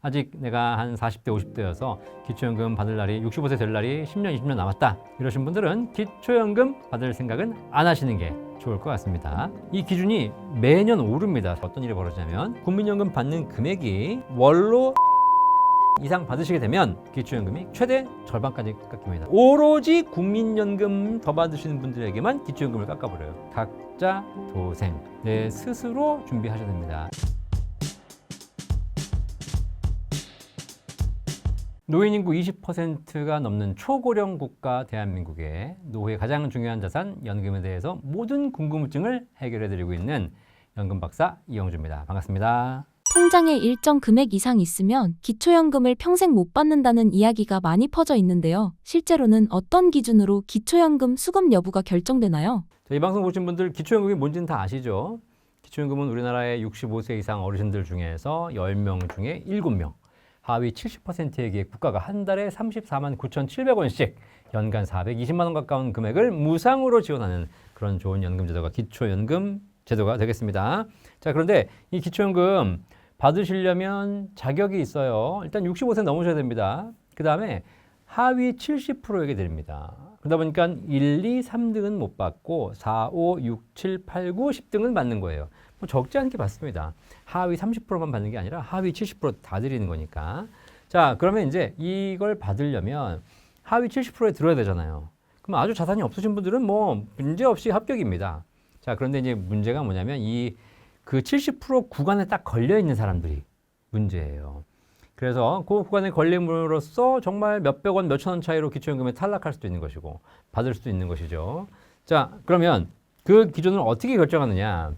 아직 내가 한 40대, 50대여서 기초연금 받을 날이 65세 될 날이 10년, 20년 남았다. 이러신 분들은 기초연금 받을 생각은 안 하시는 게 좋을 것 같습니다. 이 기준이 매년 오릅니다. 어떤 일이 벌어지냐면 국민연금 받는 금액이 월로 이상 받으시게 되면 기초연금이 최대 절반까지 깎입니다. 오로지 국민연금 더 받으시는 분들에게만 기초연금을 깎아버려요. 각자 도생, 내 스스로 준비하셔야 됩니다. 노인 인구 20%가 넘는 초고령 국가 대한민국의 노후의 가장 중요한 자산 연금에 대해서 모든 궁금증을 해결해드리고 있는 연금 박사 이영주입니다. 반갑습니다. 통장에 일정 금액 이상 있으면 기초연금을 평생 못 받는다는 이야기가 많이 퍼져 있는데요. 실제로는 어떤 기준으로 기초연금 수급 여부가 결정되나요? 이 방송 보신 분들 기초연금이 뭔지는 다 아시죠? 기초연금은 우리나라의 65세 이상 어르신들 중에서 10명 중에 7명, 하위 70%에게 국가가 한 달에 34만 9,700원씩 연간 420만 원 가까운 금액을 무상으로 지원하는 그런 좋은 연금 제도가 기초연금 제도가 되겠습니다. 자, 그런데 이 기초연금 받으시려면 자격이 있어요. 일단 65세 넘으셔야 됩니다. 그 다음에 하위 70%에게 드립니다. 그러다 보니까 1, 2, 3등은 못 받고 4, 5, 6, 7, 8, 9, 10등은 받는 거예요. 뭐 적지 않게 받습니다. 하위 30%만 받는 게 아니라 하위 70% 다 드리는 거니까. 자, 그러면 이제 이걸 받으려면 하위 70%에 들어야 되잖아요. 그럼 아주 자산이 없으신 분들은 뭐 문제 없이 합격입니다. 자, 그런데 이제 문제가 뭐냐면 그 70% 구간에 딱 걸려 있는 사람들이 문제예요. 그래서 그 구간에 걸림으로써 정말 몇백 원, 몇천 원 차이로 기초연금에 탈락할 수도 있는 것이고 받을 수도 있는 것이죠. 자, 그러면 그 기준을 어떻게 결정하느냐?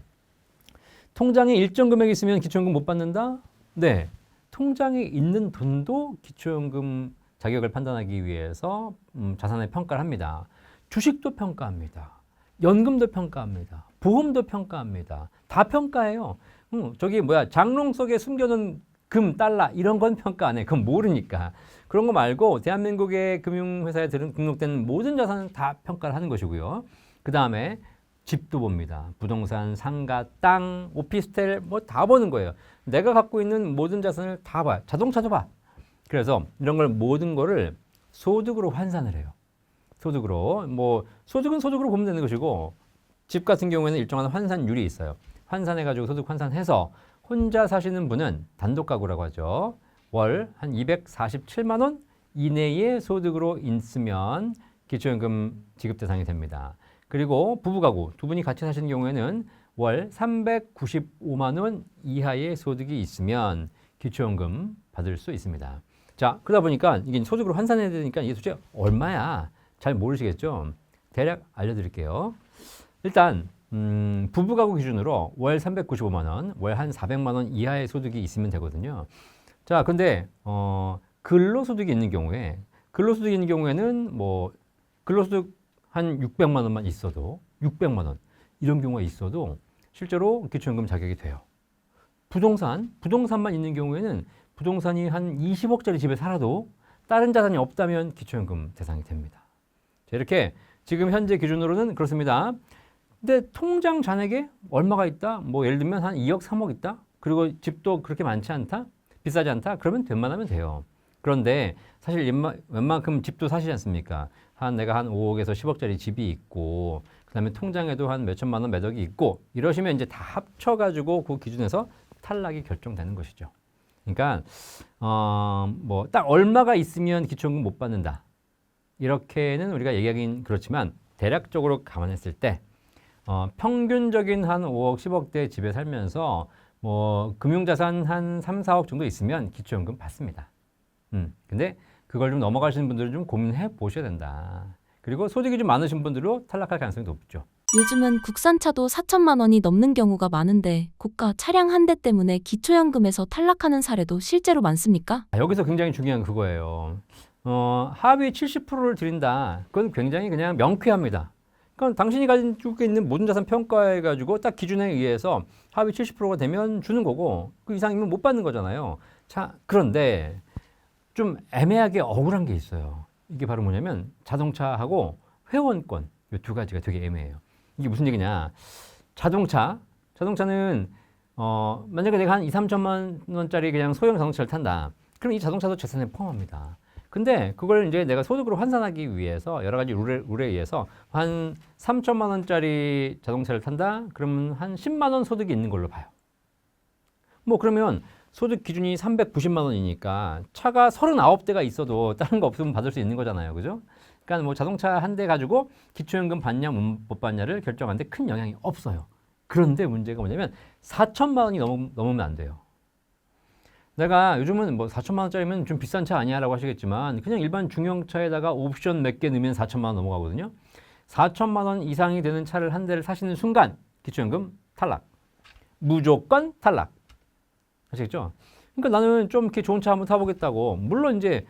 통장에 일정 금액이 있으면 기초연금 못 받는다? 네. 통장에 있는 돈도 기초연금 자격을 판단하기 위해서 자산의 평가를 합니다. 주식도 평가합니다. 연금도 평가합니다. 보험도 평가합니다. 다 평가해요. 장롱 속에 숨겨놓은 금, 달러 이런 건 평가 안 해. 그건 모르니까. 그런 거 말고 대한민국의 금융회사에 등록된 모든 자산은 다 평가를 하는 것이고요. 그 다음에 집도 봅니다. 부동산, 상가, 땅, 오피스텔 뭐 다 보는 거예요. 내가 갖고 있는 모든 자산을 다 봐요. 자동차도 봐. 그래서 이런 걸 모든 거를 소득으로 환산을 해요. 소득으로. 뭐 소득은 소득으로 보면 되는 것이고 집 같은 경우에는 일정한 환산율이 있어요. 환산해가지고 소득 환산해서 혼자 사시는 분은 단독 가구라고 하죠. 월 한 247만 원 이내의 소득으로 있으면 기초연금 지급 대상이 됩니다. 그리고 부부가구 두 분이 같이 사시는 경우에는 월 395만 원 이하의 소득이 있으면 기초연금 받을 수 있습니다. 자, 그러다 보니까 이게 소득으로 환산해야 되니까 이게 도대체 얼마야? 잘 모르시겠죠? 대략 알려드릴게요. 일단 부부가구 기준으로 월 395만 원, 월 한 400만 원 이하의 소득이 있으면 되거든요. 자, 근데 근로소득이 있는 경우에는 뭐 근로소득 한 600만 원만 있어도 600만 원 이런 경우가 있어도 실제로 기초연금 자격이 돼요. 부동산만 있는 경우에는 부동산이 한 20억짜리 집에 살아도 다른 자산이 없다면 기초연금 대상이 됩니다. 자, 이렇게 지금 현재 기준으로는 그렇습니다. 근데 통장 잔액에 얼마가 있다? 뭐 예를 들면 한 2억, 3억 있다? 그리고 집도 그렇게 많지 않다? 비싸지 않다? 그러면 웬만하면 돼요. 그런데 사실 웬만큼 집도 사시지 않습니까? 내가 한 5억에서 10억짜리 집이 있고 그다음에 통장에도 한 몇천만 원, 몇억이 있고 이러시면 이제 다 합쳐가지고 그 기준에서 탈락이 결정되는 것이죠. 그러니까 뭐 딱 얼마가 있으면 기초연금 못 받는다. 이렇게는 우리가 얘기하긴 그렇지만 대략적으로 감안했을 때 평균적인 한 5억, 10억대 집에 살면서 뭐 금융자산 한 3, 4억 정도 있으면 기초연금 받습니다. 근데 그걸 좀 넘어가시는 분들은 좀 고민해 보셔야 된다. 그리고 소득이 좀 많으신 분들로 탈락할 가능성이 높죠. 요즘은 국산차도 4천만 원이 넘는 경우가 많은데 고가 차량 한 대 때문에 기초연금에서 탈락하는 사례도 실제로 많습니까? 여기서 굉장히 중요한 그거예요. 하위 70%를 드린다. 그건 굉장히 그냥 명쾌합니다. 그러니까 당신이 가지고 있는 모든 자산 평가해가지고 딱 기준에 의해서 하위 70%가 되면 주는 거고 그 이상이면 못 받는 거잖아요. 자, 그런데 좀 애매하게 억울한 게 있어요. 이게 바로 뭐냐면 자동차하고 회원권 이 두 가지가 되게 애매해요. 이게 무슨 얘기냐? 자동차는 만약에 내가 한 2, 3천만 원짜리 그냥 소형 자동차를 탄다. 그럼 이 자동차도 재산에 포함합니다. 근데 그걸 이제 내가 소득으로 환산하기 위해서 여러 가지 룰에 의해서 한 3천만 원짜리 자동차를 탄다? 그러면 한 10만 원 소득이 있는 걸로 봐요. 뭐 그러면 소득 기준이 390만 원이니까 차가 39대가 있어도 다른 거 없으면 받을 수 있는 거잖아요. 그죠? 그러니까 뭐 자동차 한 대 가지고 기초연금 받냐 못 받냐를 결정하는데 큰 영향이 없어요. 그런데 문제가 뭐냐면 4천만 원이 넘으면 안 돼요. 내가 요즘은 뭐 4천만 원짜리면 좀 비싼 차 아니야 라고 하시겠지만 그냥 일반 중형차에다가 옵션 몇 개 넣으면 4천만 원 넘어가거든요. 4천만 원 이상이 되는 차를 한 대를 사시는 순간 기초연금 탈락. 무조건 탈락. 아시겠죠? 그러니까 나는 좀 이렇게 좋은 차 한번 타보겠다고. 물론 이제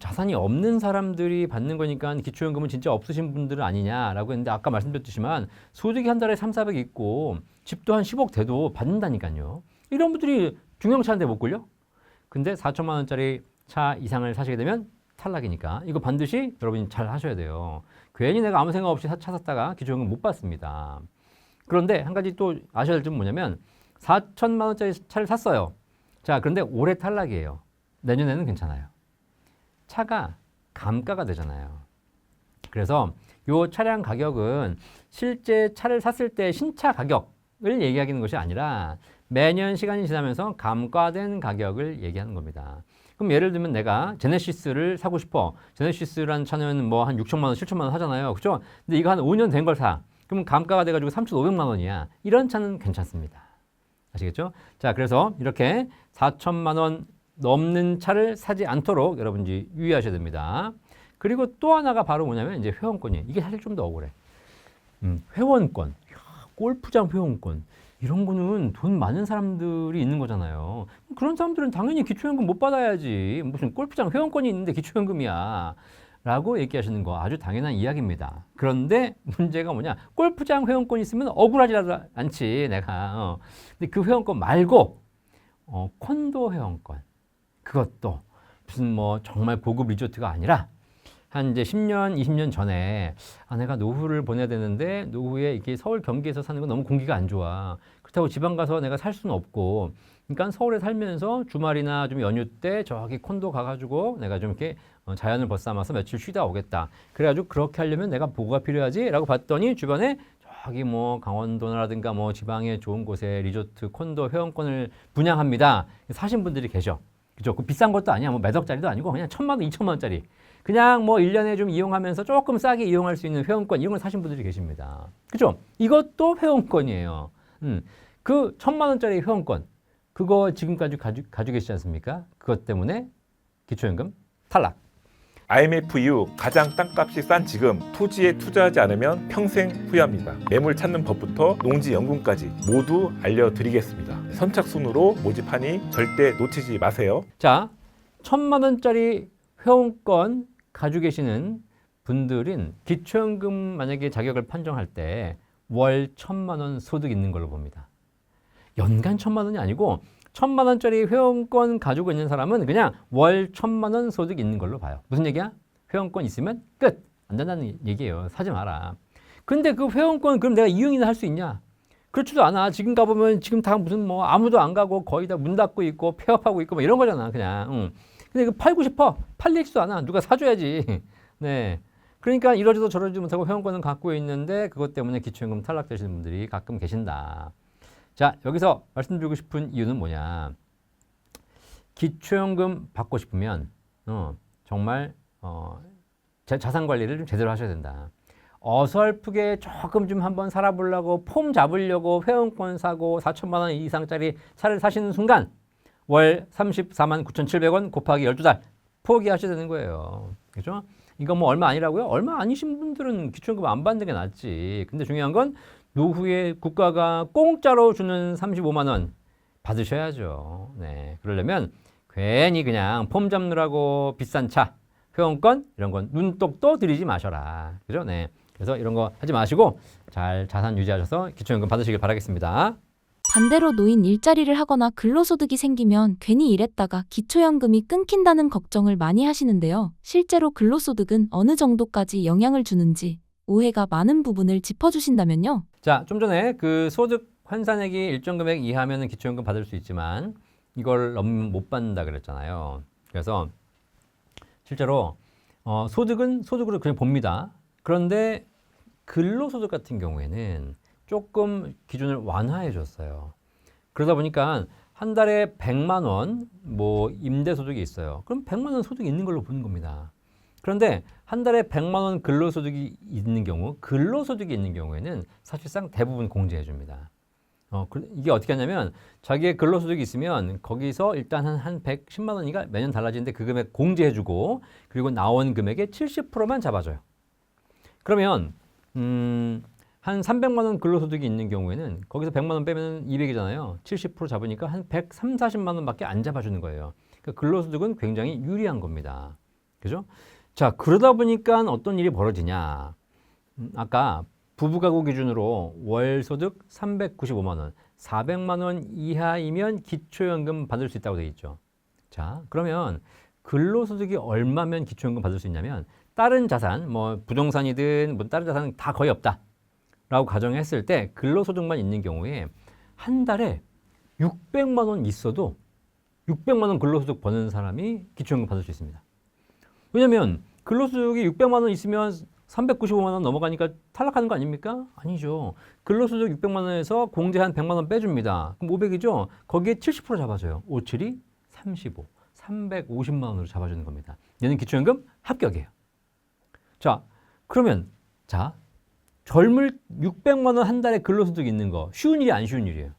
자산이 없는 사람들이 받는 거니까 기초연금은 진짜 없으신 분들은 아니냐라고 했는데 아까 말씀드렸지만 소득이 한 달에 3, 400 있고 집도 한 10억 돼도 받는다니까요. 이런 분들이 중형차인데 못 걸려? 근데 4천만 원짜리 차 이상을 사시게 되면 탈락이니까 이거 반드시 여러분이 잘 하셔야 돼요. 괜히 내가 아무 생각 없이 차 샀다가 기초연금 못 받습니다. 그런데 한 가지 또 아셔야 될 점은 뭐냐면 4천만 원짜리 차를 샀어요. 자, 그런데 올해 탈락이에요. 내년에는 괜찮아요. 차가 감가가 되잖아요. 그래서 이 차량 가격은 실제 차를 샀을 때 신차 가격을 얘기하는 것이 아니라 매년 시간이 지나면서 감가된 가격을 얘기하는 겁니다. 그럼 예를 들면 내가 제네시스를 사고 싶어. 제네시스라는 차는 뭐 한 6천만 원, 7천만 원 하잖아요. 그죠? 근데 이거 한 5년 된 걸 사. 그럼 감가가 돼가지고 3,500만 원이야. 이런 차는 괜찮습니다. 아시겠죠? 자, 그래서 이렇게 4천만 원 넘는 차를 사지 않도록 여러분이 유의하셔야 됩니다. 그리고 또 하나가 바로 뭐냐면 이제 회원권이에요. 이게 사실 좀 더 억울해. 회원권, 골프장 회원권. 이런 거는 돈 많은 사람들이 있는 거잖아요. 그런 사람들은 당연히 기초연금 못 받아야지. 무슨 골프장 회원권이 있는데 기초연금이야. 라고 얘기하시는 거 아주 당연한 이야기입니다. 그런데 문제가 뭐냐? 골프장 회원권이 있으면 억울하지 않지, 내가. 근데 그 회원권 말고, 콘도 회원권. 그것도 무슨 뭐 정말 고급 리조트가 아니라 한 이제 10년, 20년 전에 내가 노후를 보내야 되는데 노후에 이렇게 서울 경기에서 사는 건 너무 공기가 안 좋아. 그렇다고 지방 가서 내가 살 수는 없고 그러니까 서울에 살면서 주말이나 좀 연휴 때 저기 콘도 가가지고 내가 좀 이렇게 자연을 벗삼아서 며칠 쉬다 오겠다. 그래가지고 그렇게 하려면 내가 뭐가 필요하지? 라고 봤더니 주변에 저기 뭐 강원도라든가 뭐 지방의 좋은 곳에 리조트, 콘도 회원권을 분양합니다. 사신 분들이 계셔. 그죠? 그 비싼 것도 아니야. 뭐 몇 억짜리도 아니고 그냥 1,000만 원, 2천만 원짜리. 그냥 뭐 1년에 좀 이용하면서 조금 싸게 이용할 수 있는 회원권 이런 걸 사신 분들이 계십니다. 그죠? 이것도 회원권이에요. 그 1,000만 원짜리 회원권 그거 지금까지 가지고 계시지 않습니까? 그것 때문에 기초연금 탈락. IMF 이후 가장 땅값이 싼 지금 토지에 투자하지 않으면 평생 후회합니다. 매물 찾는 법부터 농지연금까지 모두 알려드리겠습니다. 선착순으로 모집하니 절대 놓치지 마세요. 자, 1,000만 원짜리 회원권 가지고 계시는 분들은 기초연금 만약에 자격을 판정할 때 월 1,000만 원 소득 있는 걸로 봅니다. 연간 1,000만 원이 아니고 1,000만 원짜리 회원권 가지고 있는 사람은 그냥 월 1,000만 원 소득 있는 걸로 봐요. 무슨 얘기야? 회원권 있으면 끝! 안 된다는 얘기예요. 사지 마라. 근데 그 회원권 그럼 내가 이용이나 할 수 있냐? 그렇지도 않아. 지금 가보면 지금 다 무슨 뭐 아무도 안 가고 거의 다 문 닫고 있고 폐업하고 있고 뭐 이런 거잖아. 그냥. 근데 이거 팔고 싶어. 팔리지도 않아. 누가 사줘야지. 네. 그러니까 이러지도 저러지도 못하고 회원권은 갖고 있는데 그것 때문에 기초연금 탈락되시는 분들이 가끔 계신다. 자, 여기서 말씀드리고 싶은 이유는 뭐냐. 기초연금 받고 싶으면 정말 자산 관리를 좀 제대로 하셔야 된다. 어설프게 조금 좀 한번 살아보려고 폼 잡으려고 회원권 사고 4천만 원 이상짜리 차를 사시는 순간 월 34만 9,700원 곱하기 12달 포기하셔야 되는 거예요. 그죠? 이거 뭐 얼마 아니라고요? 얼마 아니신 분들은 기초연금 안 받는 게 낫지. 근데 중요한 건 노후에 국가가 공짜로 주는 35만 원 받으셔야죠. 네. 그러려면 괜히 그냥 폼 잡느라고 비싼 차, 회원권 이런 건 눈독도 들이지 마셔라. 그죠? 네. 그래서 이런 거 하지 마시고 잘 자산 유지하셔서 기초연금 받으시길 바라겠습니다. 반대로 노인 일자리를 하거나 근로소득이 생기면 괜히 일했다가 기초연금이 끊긴다는 걱정을 많이 하시는데요. 실제로 근로소득은 어느 정도까지 영향을 주는지 오해가 많은 부분을 짚어주신다면요. 자, 좀 전에 그 소득 환산액이 일정 금액 이하면 기초연금 받을 수 있지만 이걸 넘으면 못 받는다 그랬잖아요. 그래서 실제로 소득은 소득으로 그냥 봅니다. 그런데 근로소득 같은 경우에는 조금 기준을 완화해 줬어요. 그러다 보니까 한 달에 100만 원 뭐 임대소득이 있어요. 그럼 100만 원 소득이 있는 걸로 보는 겁니다. 그런데 한 달에 100만 원 근로소득이 있는 경우, 근로소득이 있는 경우에는 사실상 대부분 공제해 줍니다. 이게 어떻게 하냐면 자기의 근로소득이 있으면 거기서 일단 한 110만 원이가 매년 달라지는데 그 금액 공제해 주고 그리고 나온 금액의 70%만 잡아줘요. 그러면 한 300만 원 근로소득이 있는 경우에는 거기서 100만 원 빼면 200이잖아요. 70% 잡으니까 한 130, 40만 원밖에 안 잡아주는 거예요. 그러니까 근로소득은 굉장히 유리한 겁니다. 그죠? 자, 그러다 보니까 어떤 일이 벌어지냐. 아까 부부가구 기준으로 월소득 395만 원, 400만 원 이하이면 기초연금 받을 수 있다고 되어 있죠. 자, 그러면 근로소득이 얼마면 기초연금 받을 수 있냐면 다른 자산, 뭐 부동산이든 뭐 다른 자산은 다 거의 없다 라고 가정했을 때 근로소득만 있는 경우에 한 달에 600만 원 있어도 600만 원 근로소득 버는 사람이 기초연금 받을 수 있습니다. 왜냐면 근로소득이 600만 원 있으면 395만 원 넘어가니까 탈락하는 거 아닙니까? 아니죠. 근로소득 600만 원에서 공제 한 100만 원 빼줍니다. 그럼 500이죠? 거기에 70% 잡아줘요. 5, 7이 35, 350만 원으로 잡아주는 겁니다. 얘는 기초연금 합격이에요. 자, 그러면 자 젊을 600만 원 한 달에 근로소득이 있는 거 쉬운 일이 안 쉬운 일이에요.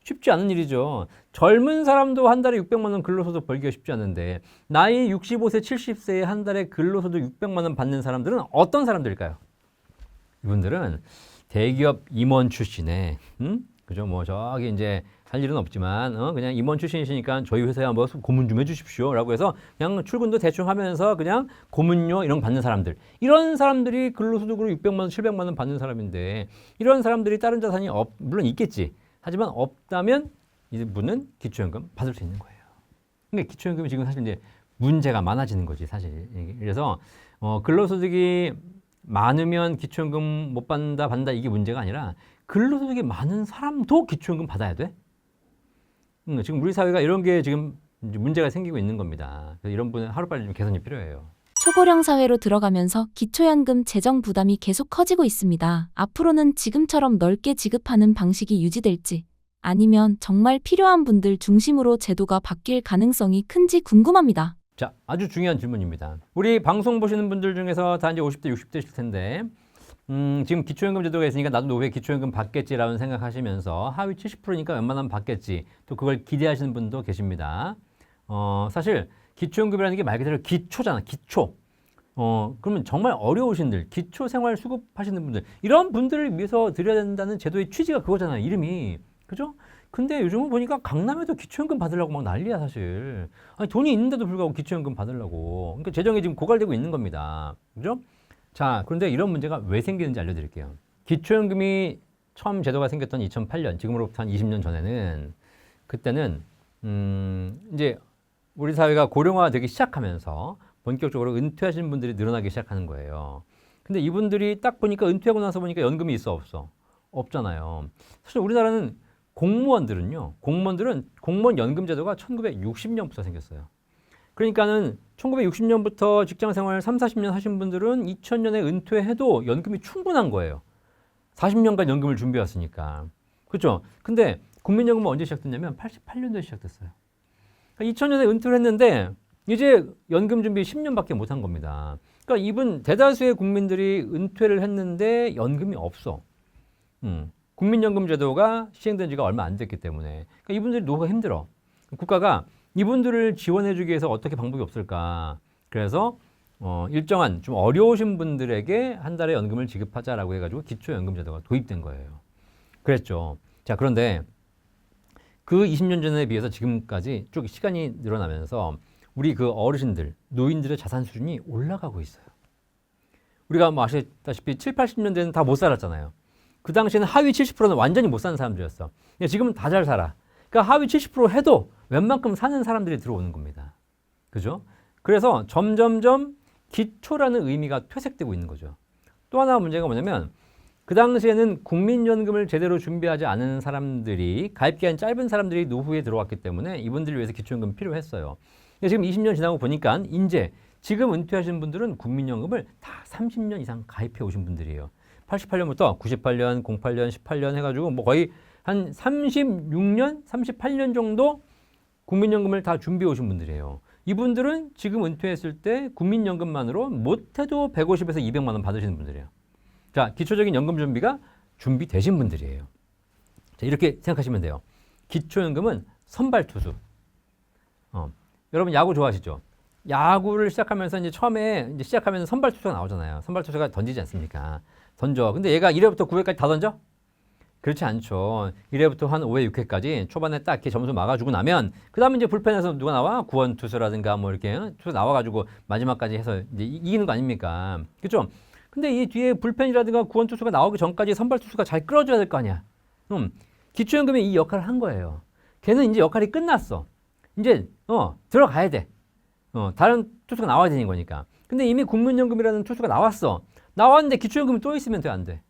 쉽지 않은 일이죠. 젊은 사람도 한 달에 600만 원 근로소득 벌기가 쉽지 않은데 나이 65세, 70세에 한 달에 근로소득 600만 원 받는 사람들은 어떤 사람들일까요? 이분들은 대기업 임원 출신의 그죠? 뭐 저기 이제 할 일은 없지만 그냥 임원 출신이시니까 저희 회사에 한번 고문 좀 해주십시오라고 해서 그냥 출근도 대충 하면서 그냥 고문료 이런 거 받는 사람들, 이런 사람들이 근로소득으로 600만 원, 700만 원 받는 사람인데 이런 사람들이 다른 자산이 물론 있겠지. 하지만 없다면 이분은 기초연금 받을 수 있는 거예요. 그러니까 기초연금이 지금 사실 이제 문제가 많아지는 거지 사실. 그래서 근로소득이 많으면 기초연금 못 받는다 이게 문제가 아니라 근로소득이 많은 사람도 기초연금 받아야 돼. 지금 우리 사회가 이런 게 지금 문제가 생기고 있는 겁니다. 그래서 이런 분은 하루빨리 좀 개선이 필요해요. 초고령 사회로 들어가면서 기초연금 재정 부담이 계속 커지고 있습니다. 앞으로는 지금처럼 넓게 지급하는 방식이 유지될지 아니면 정말 필요한 분들 중심으로 제도가 바뀔 가능성이 큰지 궁금합니다. 자, 아주 중요한 질문입니다. 우리 방송 보시는 분들 중에서 다 이제 50대, 60대실 텐데 지금 기초연금 제도가 있으니까 나도 노후에 기초연금 받겠지라는 생각하시면서 하위 70%니까 웬만하면 받겠지. 또 그걸 기대하시는 분도 계십니다. 사실 기초연금이라는 게 말 그대로 기초잖아. 기초. 그러면 정말 어려우신들, 기초생활수급 하시는 분들, 이런 분들을 위해서 드려야 된다는 제도의 취지가 그거잖아요. 이름이. 그죠? 근데 요즘은 보니까 강남에도 기초연금 받으려고 막 난리야, 사실. 아니, 돈이 있는데도 불구하고 기초연금 받으려고. 그러니까 재정이 지금 고갈되고 있는 겁니다. 그죠? 자, 그런데 이런 문제가 왜 생기는지 알려드릴게요. 기초연금이 처음 제도가 생겼던 2008년, 지금으로부터 한 20년 전에는, 그때는, 이제 우리 사회가 고령화되기 시작하면서 본격적으로 은퇴하시는 분들이 늘어나기 시작하는 거예요. 근데 이분들이 딱 보니까 은퇴하고 나서 보니까 연금이 있어, 없어? 없잖아요. 사실 우리나라는 공무원들은 공무원 연금 제도가 1960년부터 생겼어요. 그러니까는 1960년부터 직장 생활 3, 40년 하신 분들은 2000년에 은퇴해도 연금이 충분한 거예요. 40년간 연금을 준비해 왔으니까. 그렇죠? 근데 국민연금은 언제 시작됐냐면 88년도에 시작됐어요. 2000년에 은퇴를 했는데 이제 연금 준비 10년밖에 못 한 겁니다. 그러니까 이분 대다수의 국민들이 은퇴를 했는데 연금이 없어. 국민연금 제도가 시행된 지가 얼마 안 됐기 때문에. 그러니까 이분들이 노후가 힘들어. 국가가 이분들을 지원해주기 위해서 어떻게 방법이 없을까. 그래서 일정한 좀 어려우신 분들에게 한 달에 연금을 지급하자라고 해가지고 기초연금 제도가 도입된 거예요. 그랬죠. 자, 그런데 그 20년 전에 비해서 지금까지 쭉 시간이 늘어나면서 우리 그 어르신들, 노인들의 자산 수준이 올라가고 있어요. 우리가 뭐 아시다시피 7, 80년대는 다 못 살았잖아요. 그 당시에는 하위 70%는 완전히 못 사는 사람들이었어. 근데 지금은 다 잘 살아. 그러니까 하위 70% 해도 웬만큼 사는 사람들이 들어오는 겁니다. 그죠? 그래서 점점점 기초라는 의미가 퇴색되고 있는 거죠. 또 하나 문제가 뭐냐면 그 당시에는 국민연금을 제대로 준비하지 않은 사람들이, 가입기간 짧은 사람들이 노후에 들어왔기 때문에 이분들을 위해서 기초연금 필요했어요. 근데 지금 20년 지나고 보니까 이제 지금 은퇴하신 분들은 국민연금을 다 30년 이상 가입해 오신 분들이에요. 88년부터 98년, 08년, 18년 해가지고 뭐 거의 한 36년, 38년 정도 국민연금을 다 준비해 오신 분들이에요. 이분들은 지금 은퇴했을 때 국민연금만으로 못해도 150에서 200만 원 받으시는 분들이에요. 자, 기초적인 연금 준비가 준비되신 분들이에요. 자, 이렇게 생각하시면 돼요. 기초연금은 선발투수. 여러분 야구 좋아하시죠? 야구를 시작하면서 이제 처음에 시작하면 선발투수가 나오잖아요. 선발투수가 던지지 않습니까? 던져. 근데 얘가 1회부터 9회까지 다 던져? 그렇지 않죠. 1회부터 한 5회, 6회까지 초반에 딱 이렇게 점수 막아주고 나면 그 다음에 이제 불펜에서 누가 나와? 구원 투수라든가 뭐 이렇게 투수 나와가지고 마지막까지 해서 이제 이기는 거 아닙니까? 그렇죠? 근데 이 뒤에 불펜이라든가 구원 투수가 나오기 전까지 선발 투수가 잘 끌어줘야 될 거 아니야. 기초연금이 이 역할을 한 거예요. 걔는 이제 역할이 끝났어. 이제 들어가야 돼. 다른 투수가 나와야 되는 거니까. 근데 이미 국민연금이라는 투수가 나왔어. 나왔는데 기초연금이 또 있으면 돼, 안 돼?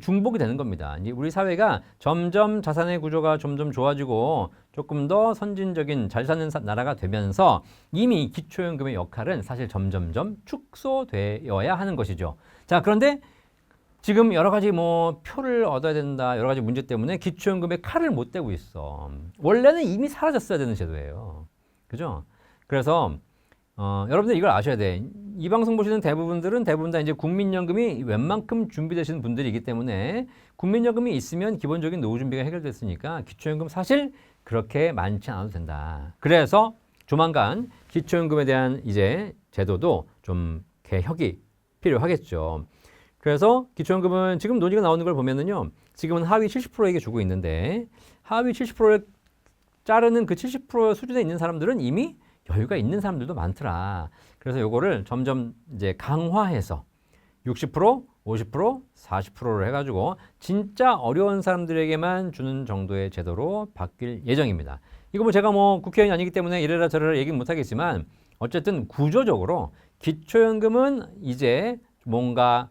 중복이 되는 겁니다. 이제 우리 사회가 점점 자산의 구조가 점점 좋아지고 조금 더 선진적인 잘 사는 나라가 되면서 이미 기초연금의 역할은 사실 점점점 축소되어야 하는 것이죠. 자, 그런데 지금 여러 가지 뭐 표를 얻어야 된다, 여러 가지 문제 때문에 기초연금에 칼을 못 대고 있어. 원래는 이미 사라졌어야 되는 제도예요. 그죠? 그래서 여러분들 이걸 아셔야 돼. 이 방송 보시는 대부분 다 이제 국민연금이 웬만큼 준비되시는 분들이기 때문에 국민연금이 있으면 기본적인 노후 준비가 해결됐으니까 기초연금 사실 그렇게 많지 않아도 된다. 그래서 조만간 기초연금에 대한 이제 제도도 좀 개혁이 필요하겠죠. 그래서 기초연금은 지금 논의가 나오는 걸 보면은요, 지금은 하위 70%에게 주고 있는데 하위 70%를 자르는 그 70% 수준에 있는 사람들은 이미 여유가 있는 사람들도 많더라. 그래서 요거를 점점 이제 강화해서 60%, 50%, 40%를 해가지고 진짜 어려운 사람들에게만 주는 정도의 제도로 바뀔 예정입니다. 이거 뭐 제가 뭐 국회의원이 아니기 때문에 이래라 저래라 얘기는 못하겠지만 어쨌든 구조적으로 기초연금은 이제 뭔가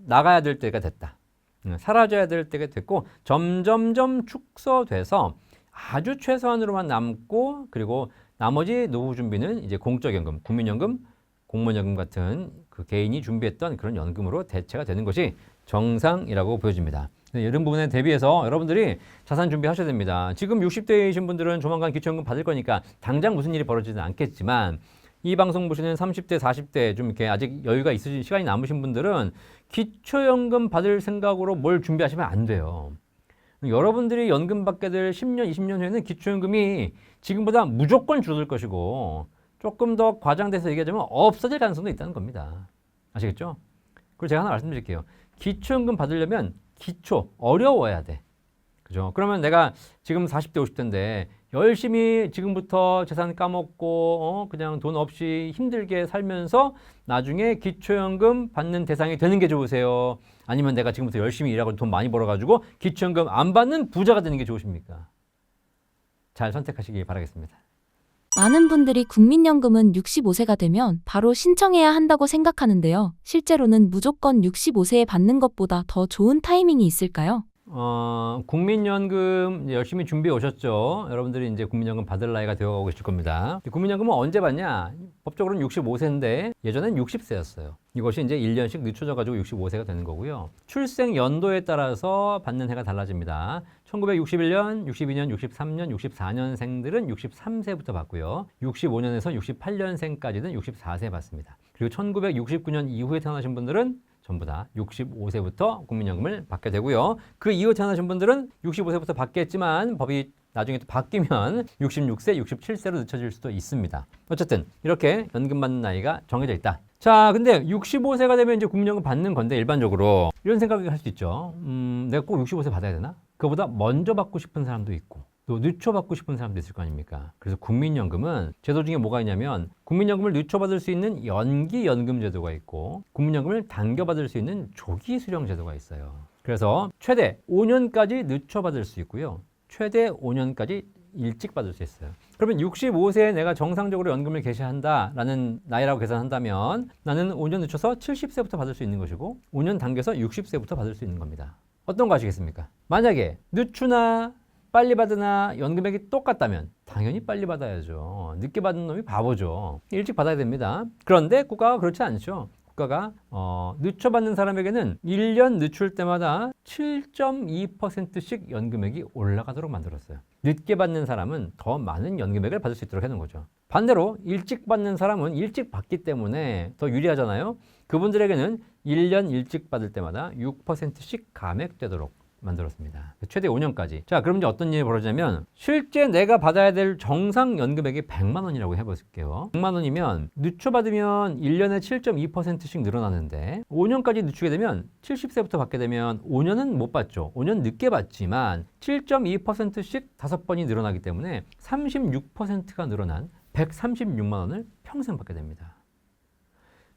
나가야 될 때가 됐다. 사라져야 될 때가 됐고 점점점 축소돼서 아주 최소한으로만 남고 그리고 나머지 노후 준비는 이제 공적연금, 국민연금, 공무원연금 같은 그 개인이 준비했던 그런 연금으로 대체가 되는 것이 정상이라고 보여집니다. 이런 부분에 대비해서 여러분들이 자산 준비하셔야 됩니다. 지금 60대이신 분들은 조만간 기초연금 받을 거니까 당장 무슨 일이 벌어지지는 않겠지만 이 방송 보시는 30대, 40대 좀 이렇게 아직 여유가 있으신 시간이 남으신 분들은 기초연금 받을 생각으로 뭘 준비하시면 안 돼요. 여러분들이 연금 받게 될 10년, 20년 후에는 기초연금이 지금보다 무조건 줄어들 것이고 조금 더 과장돼서 얘기하자면 없어질 가능성도 있다는 겁니다. 아시겠죠? 그리고 제가 하나 말씀드릴게요. 기초연금 받으려면 어려워야 돼. 그죠? 그러면 내가 지금 40대, 50대인데 열심히 지금부터 재산 까먹고 그냥 돈 없이 힘들게 살면서 나중에 기초연금 받는 대상이 되는 게 좋으세요? 아니면 내가 지금부터 열심히 일하고 돈 많이 벌어가지고 기초연금 안 받는 부자가 되는 게 좋으십니까? 잘 선택하시기 바라겠습니다. 많은 분들이 국민연금은 65세가 되면 바로 신청해야 한다고 생각하는데요. 실제로는 무조건 65세에 받는 것보다 더 좋은 타이밍이 있을까요? 국민연금 열심히 준비해 오셨죠? 여러분들이 이제 국민연금 받을 나이가 되어가고 계실 겁니다. 국민연금은 언제 받냐? 법적으로는 65세인데 예전엔 60세였어요. 이것이 이제 1년씩 늦춰져가지고 65세가 되는 거고요. 출생 연도에 따라서 받는 해가 달라집니다. 1961년, 62년, 63년, 64년생들은 63세부터 받고요. 65년에서 68년생까지는 64세 받습니다. 그리고 1969년 이후에 태어나신 분들은 전부 다 65세부터 국민연금을 받게 되고요. 그 이후 태어나신 분들은 65세부터 받겠지만 법이 나중에 또 바뀌면 66세, 67세로 늦춰질 수도 있습니다. 어쨌든 이렇게 연금 받는 나이가 정해져 있다. 자, 근데 65세가 되면 이제 국민연금 받는 건데 일반적으로 이런 생각을 할 수 있죠. 내가 꼭 65세 받아야 되나? 그거보다 먼저 받고 싶은 사람도 있고 또 늦춰 받고 싶은 사람도 있을 거 아닙니까? 그래서 국민연금은 제도 중에 뭐가 있냐면 국민연금을 늦춰 받을 수 있는 연기연금 제도가 있고 국민연금을 당겨 받을 수 있는 조기수령 제도가 있어요. 그래서 최대 5년까지 늦춰 받을 수 있고요. 최대 5년까지 일찍 받을 수 있어요. 그러면 65세에 내가 정상적으로 연금을 개시한다라는 나이라고 계산한다면 나는 5년 늦춰서 70세부터 받을 수 있는 것이고 5년 당겨서 60세부터 받을 수 있는 겁니다. 어떤 거 아시겠습니까? 만약에 늦추나 빨리 받으나 연금액이 똑같다면 당연히 빨리 받아야죠. 늦게 받는 놈이 바보죠. 일찍 받아야 됩니다. 그런데 국가가 그렇지 않죠. 국가가 늦춰 받는 사람에게는 1년 늦출 때마다 7.2%씩 연금액이 올라가도록 만들었어요. 늦게 받는 사람은 더 많은 연금액을 받을 수 있도록 해놓은 거죠. 반대로 일찍 받는 사람은 일찍 받기 때문에 더 유리하잖아요. 그분들에게는 1년 일찍 받을 때마다 6%씩 감액되도록 만들었습니다. 최대 5년까지. 자, 그럼 이제 어떤 일이 벌어지냐면 실제 내가 받아야 될 정상 연금액이 100만 원이라고 해볼게요. 100만 원이면 늦춰 받으면 1년에 7.2%씩 늘어나는데 5년까지 늦추게 되면 70세부터 받게 되면 5년은 못 받죠. 5년 늦게 받지만 7.2%씩 5번이 늘어나기 때문에 36%가 늘어난 136만 원을 평생 받게 됩니다.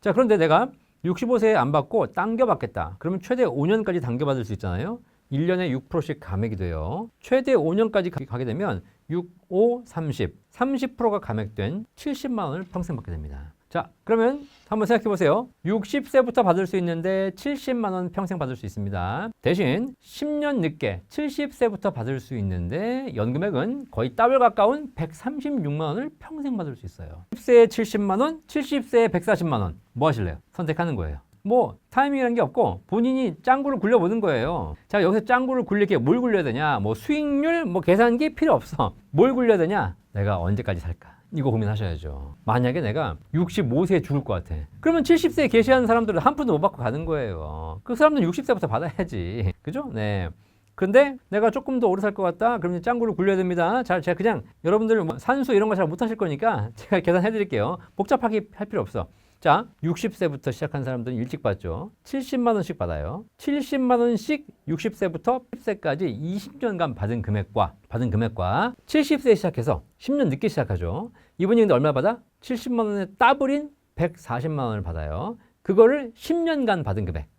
자, 그런데 내가 65세에 안 받고 당겨받겠다. 그러면 최대 5년까지 당겨받을 수 있잖아요. 1년에 6%씩 감액이 돼요. 최대 5년까지 가게 되면 6, 5, 30, 30%가 감액된 70만 원을 평생 받게 됩니다. 자, 그러면 한번 생각해 보세요. 60세부터 받을 수 있는데 70만 원 평생 받을 수 있습니다. 대신 10년 늦게 70세부터 받을 수 있는데 연금액은 거의 더블 가까운 136만 원을 평생 받을 수 있어요. 10세에 70만 원, 70세에 140만 원. 뭐 하실래요? 선택하는 거예요. 뭐 타이밍이라는 게 없고 본인이 짱구를 굴려보는 거예요. 자, 여기서 짱구를 굴리게 뭘 굴려야 되냐? 뭐 수익률, 뭐 계산기 필요 없어. 뭘 굴려야 되냐? 내가 언제까지 살까? 이거 고민하셔야죠. 만약에 내가 65세에 죽을 것 같아. 그러면 70세에 계시하는 사람들은 한 푼도 못 받고 가는 거예요. 그 사람들은 60세부터 받아야지. 그죠? 네. 근데 내가 조금 더 오래 살 것 같다? 그러면 짱구를 굴려야 됩니다. 자, 제가 그냥 여러분들 뭐 산수 이런 거 잘 못하실 거니까 제가 계산해 드릴게요. 복잡하게 할 필요 없어. 자, 60세부터 시작한 사람들은 일찍 받죠. 70만 원씩 받아요. 70만 원씩 60세부터 10세까지 20년간 받은 금액과 70세에 시작해서 10년 늦게 시작하죠. 이분이 근데 얼마 받아? 70만 원에 더블인 140만 원을 받아요. 그거를 10년간 받은 금액.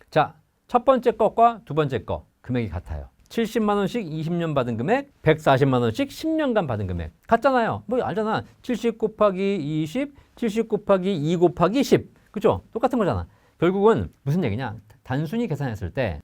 자, 첫 번째 것과 두 번째 거 금액이 같아요. 70만 원씩 20년 받은 금액, 140만 원씩 10년간 받은 금액. 같잖아요. 뭐 알잖아. 70 곱하기 20, 70 곱하기 2 곱하기 10. 그죠? 똑같은 거잖아. 결국은 무슨 얘기냐? 단순히 계산했을 때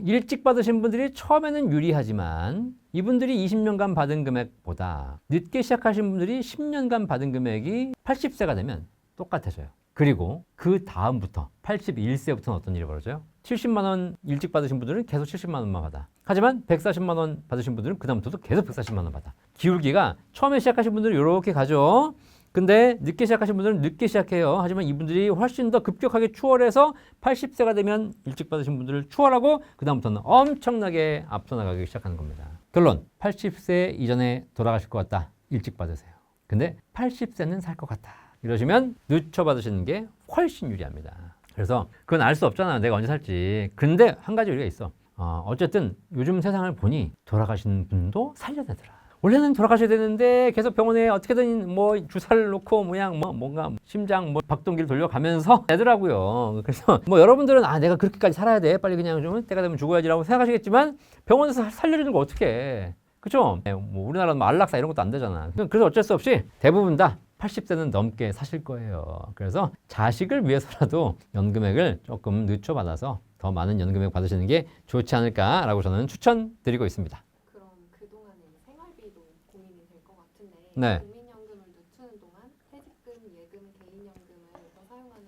일찍 받으신 분들이 처음에는 유리하지만 이분들이 20년간 받은 금액보다 늦게 시작하신 분들이 10년간 받은 금액이 80세가 되면 똑같아져요. 그리고 그 다음부터 81세부터는 어떤 일이 벌어져요? 70만 원 일찍 받으신 분들은 계속 70만 원만 받아. 하지만 140만 원 받으신 분들은 그 다음부터도 계속 140만 원 받아. 기울기가 처음에 시작하신 분들은 이렇게 가죠. 근데 늦게 시작하신 분들은 늦게 시작해요. 하지만 이분들이 훨씬 더 급격하게 추월해서 80세가 되면 일찍 받으신 분들을 추월하고 그 다음부터는 엄청나게 앞서 나가기 시작하는 겁니다. 결론, 80세 이전에 돌아가실 것 같다. 일찍 받으세요. 근데 80세는 살 것 같다. 이러시면 늦춰 받으시는 게 훨씬 유리합니다. 그래서 그건 알 수 없잖아. 내가 언제 살지. 근데 한 가지 우리가 있어. 어쨌든 요즘 세상을 보니 돌아가신 분도 살려내더라. 원래는 돌아가셔야 되는데 계속 병원에 어떻게든 뭐 주사를 놓고 뭔가 심장 박동기를 돌려가면서 되더라고요. 그래서 뭐 여러분들은 내가 그렇게까지 살아야 돼. 빨리 그냥 좀 때가 되면 죽어야지라고 생각하시겠지만 병원에서 살려주는 거 어떻게 해. 그죠? 뭐 우리나라는 뭐 안락사 이런 것도 안 되잖아. 그래서 어쩔 수 없이 대부분 다 80세는 넘게 사실 거예요. 그래서 자식을 위해서라도 연금액을 조금 늦춰받아서 더 많은 연금액 받으시는 게 좋지 않을까라고 저는 추천드리고 있습니다. 그럼 그동안에 생활비도 고민이 될 것 같은데 네. 국민연금을 늦추는 동안 퇴직금, 예금, 개인연금을 더 사용하는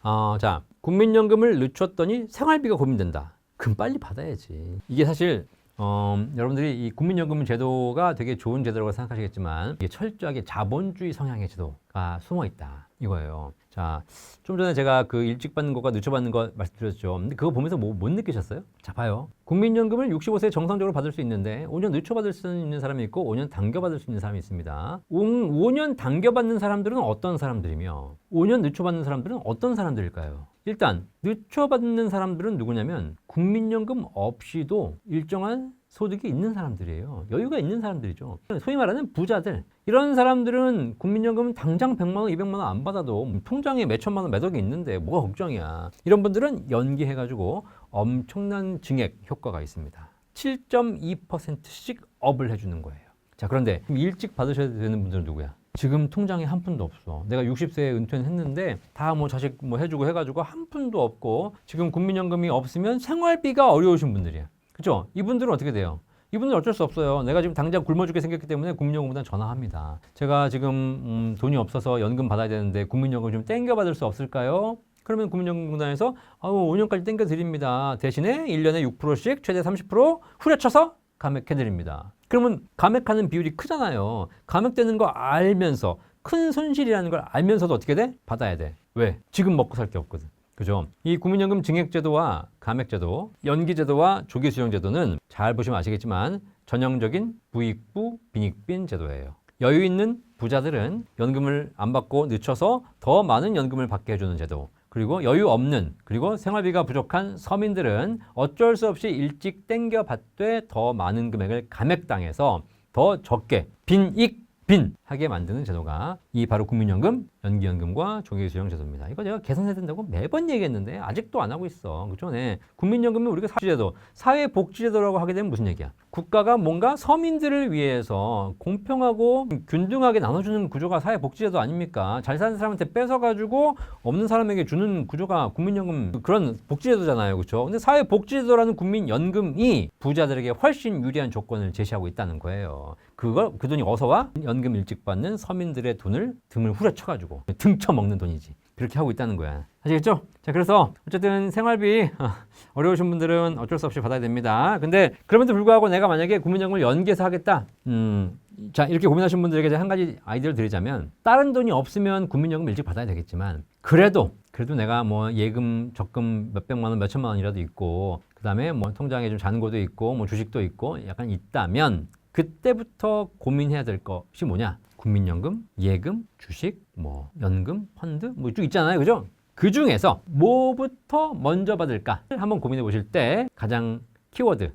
것일까요? 자, 국민연금을 늦췄더니 생활비가 고민된다. 그럼 빨리 받아야지. 이게 사실 여러분들이 이 국민연금 제도가 되게 좋은 제도라고 생각하시겠지만 이게 철저하게 자본주의 성향의 제도가 숨어 있다 이거예요. 자, 좀 전에 제가 그 일찍 받는 것과 늦춰 받는 거 말씀드렸죠. 근데 그거 보면서 못 느끼셨어요? 자, 봐요. 국민연금을 65세에 정상적으로 받을 수 있는데 5년 늦춰 받을 수 있는 사람이 있고 5년 당겨 받을 수 있는 사람이 있습니다. 5년 당겨 받는 사람들은 어떤 사람들이며 5년 늦춰 받는 사람들은 어떤 사람들일까요? 일단 늦춰 받는 사람들은 누구냐면 국민연금 없이도 일정한 소득이 있는 사람들이에요. 여유가 있는 사람들이죠. 소위 말하는 부자들. 이런 사람들은 국민연금은 당장 100만 원, 200만 원 안 받아도 통장에 몇 천만 원, 몇 억이 있는데 뭐가 걱정이야. 이런 분들은 연기해가지고 엄청난 증액 효과가 있습니다. 7.2%씩 업을 해주는 거예요. 자, 그런데 일찍 받으셔야 되는 분들은 누구야? 지금 통장에 한 푼도 없어. 내가 60세에 은퇴는 했는데 다 뭐 자식 뭐 해주고 해가지고 한 푼도 없고 지금 국민연금이 없으면 생활비가 어려우신 분들이야. 그죠? 이분들은 어떻게 돼요? 이분들은 어쩔 수 없어요. 내가 지금 당장 굶어 죽게 생겼기 때문에 국민연금보다 전화합니다. 제가 지금 돈이 없어서 연금 받아야 되는데 국민연금 좀 땡겨 받을 수 없을까요? 그러면 국민연금공단에서 5년까지 땡겨 드립니다. 대신에 1년에 6%씩 최대 30% 후려쳐서 감액해 드립니다. 그러면 감액하는 비율이 크잖아요. 감액되는 거 알면서 큰 손실이라는 걸 알면서도 어떻게 돼? 받아야 돼. 왜? 지금 먹고 살 게 없거든. 그죠? 이 국민연금 증액제도와 감액제도, 연기제도와 조기수령제도는 잘 보시면 아시겠지만 전형적인 부익부 빈익빈 제도예요. 여유 있는 부자들은 연금을 안 받고 늦춰서 더 많은 연금을 받게 해주는 제도. 그리고 여유 없는 그리고 생활비가 부족한 서민들은 어쩔 수 없이 일찍 땡겨 받되 더 많은 금액을 감액당해서 더 적게 빈익빈하게 만드는 제도가 이 바로 국민연금, 연기연금과 조기수령제도입니다. 이거 제가 개선해야 된다고 매번 얘기했는데 아직도 안 하고 있어. 그렇죠? 네. 국민연금은 우리가 사회제도, 사회복지제도라고 하게 되면 무슨 얘기야? 국가가 뭔가 서민들을 위해서 공평하고 균등하게 나눠주는 구조가 사회복지제도 아닙니까? 잘 사는 사람한테 뺏어가지고 없는 사람에게 주는 구조가 국민연금 그런 복지제도잖아요. 그렇죠? 근데 사회복지제도라는 국민연금이 부자들에게 훨씬 유리한 조건을 제시하고 있다는 거예요. 그 돈이 어서 와? 연금 일찍 받는 서민들의 돈을 등을 후려쳐가지고 등쳐먹는 돈이지. 그렇게 하고 있다는 거야. 아시겠죠? 자, 그래서 어쨌든 생활비 어려우신 분들은 어쩔 수 없이 받아야 됩니다. 근데 그럼에도 불구하고 내가 만약에 국민연금을 연계해서 하겠다. 자, 이렇게 고민하신 분들에게 한 가지 아이디어를 드리자면 다른 돈이 없으면 국민연금 일찍 받아야 되겠지만 그래도 내가 뭐 예금, 적금 몇백만 원, 몇천만 원이라도 있고 그다음에 뭐 통장에 좀 잔고도 있고 뭐 주식도 있고 약간 있다면 그때부터 고민해야 될 것이 뭐냐? 국민연금, 예금, 주식, 뭐 연금, 펀드 뭐 쭉 있잖아요. 그죠? 그 중에서 뭐부터 먼저 받을까? 한번 고민해 보실 때 가장 키워드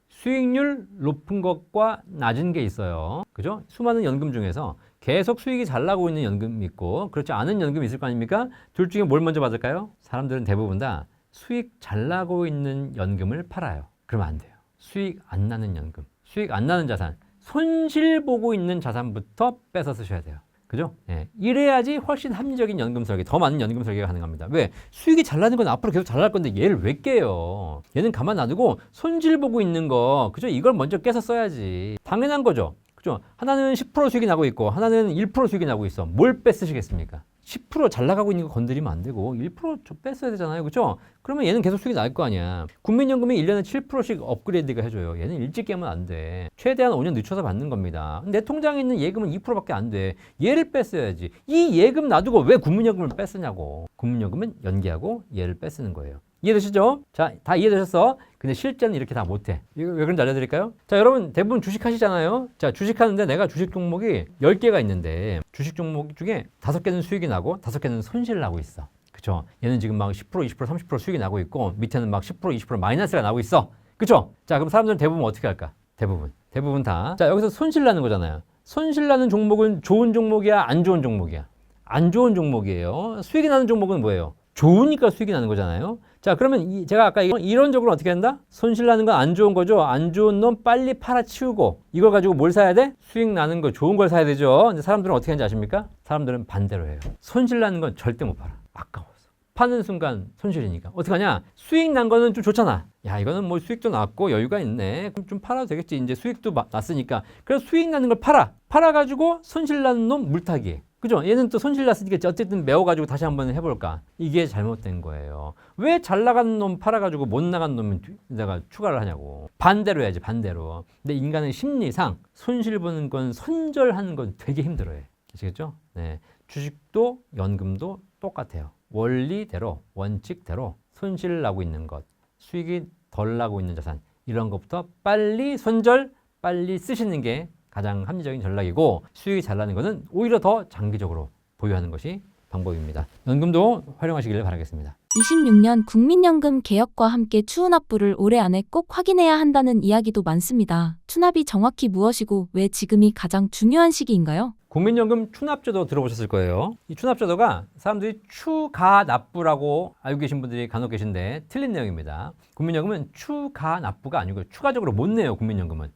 수익률 높은 것과 낮은 게 있어요. 그죠? 수많은 연금 중에서 계속 수익이 잘 나고 있는 연금이 있고 그렇지 않은 연금이 있을 거 아닙니까? 둘 중에 뭘 먼저 받을까요? 사람들은 대부분 다 수익 잘 나고 있는 연금을 팔아요. 그러면 안 돼요. 수익 안 나는 연금, 수익 안 나는 자산, 손실 보고 있는 자산부터 뺏어 쓰셔야 돼요. 그죠? 예. 이래야지 훨씬 합리적인 연금 설계, 더 많은 연금 설계가 가능합니다. 왜? 수익이 잘 나는 건 앞으로 계속 잘 날 건데 얘를 왜 깨요? 얘는 가만 놔두고 손실 보고 있는 거, 그죠? 이걸 먼저 깨서 써야지. 당연한 거죠. 그죠? 하나는 10% 수익이 나고 있고 하나는 1% 수익이 나고 있어. 뭘 뺏으시겠습니까? 10% 잘 나가고 있는 거 건드리면 안 되고 1%좀 뺐어야 되잖아요. 그렇죠? 그러면 얘는 계속 수익이 날 거 아니야. 국민연금이 1년에 7%씩 업그레이드가 해줘요. 얘는 일찍 깨면 안 돼. 최대한 5년 늦춰서 받는 겁니다. 내 통장에 있는 예금은 2%밖에 안 돼. 얘를 뺐어야지. 이 예금 놔두고 왜 국민연금을 뺐으냐고. 국민연금은 연기하고 얘를 뺐쓰는 거예요. 이해되시죠? 자, 다 이해되셨어? 근데 실제는 이렇게 다 못해. 이거 왜 그런지 알려드릴까요? 자, 여러분 대부분 주식하시잖아요. 자, 주식하는데 내가 주식 종목이 10개가 있는데 주식 종목 중에 5개는 수익이 나고 5개는 손실 나고 있어. 그쵸? 얘는 지금 막 10%, 20%, 30% 수익이 나고 있고 밑에는 막 10%, 20% 마이너스가 나고 있어. 그쵸? 자, 그럼 사람들은 대부분 어떻게 할까? 대부분 다. 자, 여기서 손실 나는 거잖아요. 손실 나는 종목은 좋은 종목이야? 안 좋은 종목이야? 안 좋은 종목이에요. 수익이 나는 종목은 뭐예요? 좋으니까 수익이 나는 거잖아요. 자, 그러면 제가 아까 이론적으로 어떻게 한다? 손실 나는 건 안 좋은 거죠. 안 좋은 놈 빨리 팔아치우고 이걸 가지고 뭘 사야 돼? 수익 나는 거 좋은 걸 사야 되죠. 근데 사람들은 어떻게 하는지 아십니까? 사람들은 반대로 해요. 손실 나는 건 절대 못 팔아. 아까워서. 파는 순간 손실이니까. 어떻게 하냐? 수익 난 거는 좀 좋잖아. 야, 이거는 뭐 수익도 났고 여유가 있네. 그럼 좀 팔아도 되겠지. 이제 수익도 났으니까. 그래서 수익 나는 걸 팔아. 팔아가지고 손실 나는 놈 물타기 해. 그죠? 얘는 또 손실 났으니까 어쨌든 메워가지고 다시 한번 해볼까? 이게 잘못된 거예요. 왜 잘 나가는 놈 팔아가지고 못 나간 놈은 내가 추가를 하냐고. 반대로 해야지, 반대로. 근데 인간의 심리상 손실 보는 건 손절하는 건 되게 힘들어요. 아시겠죠? 네. 주식도 연금도 똑같아요. 원리대로, 원칙대로 손실 나고 있는 것, 수익이 덜 나고 있는 자산, 이런 것부터 빨리 손절, 빨리 쓰시는 게 가장 합리적인 전략이고 수익이 잘 나는 것은 오히려 더 장기적으로 보유하는 것이 방법입니다. 연금도 활용하시길 바라겠습니다. 26년 국민연금 개혁과 함께 추후납부를 올해 안에 꼭 확인해야 한다는 이야기도 많습니다. 추납이 정확히 무엇이고 왜 지금이 가장 중요한 시기인가요? 국민연금 추납제도 들어보셨을 거예요. 이 추납제도가 사람들이 추가납부라고 알고 계신 분들이 간혹 계신데 틀린 내용입니다. 국민연금은 추가납부가 아니고 추가적으로 못 내요. 국민연금은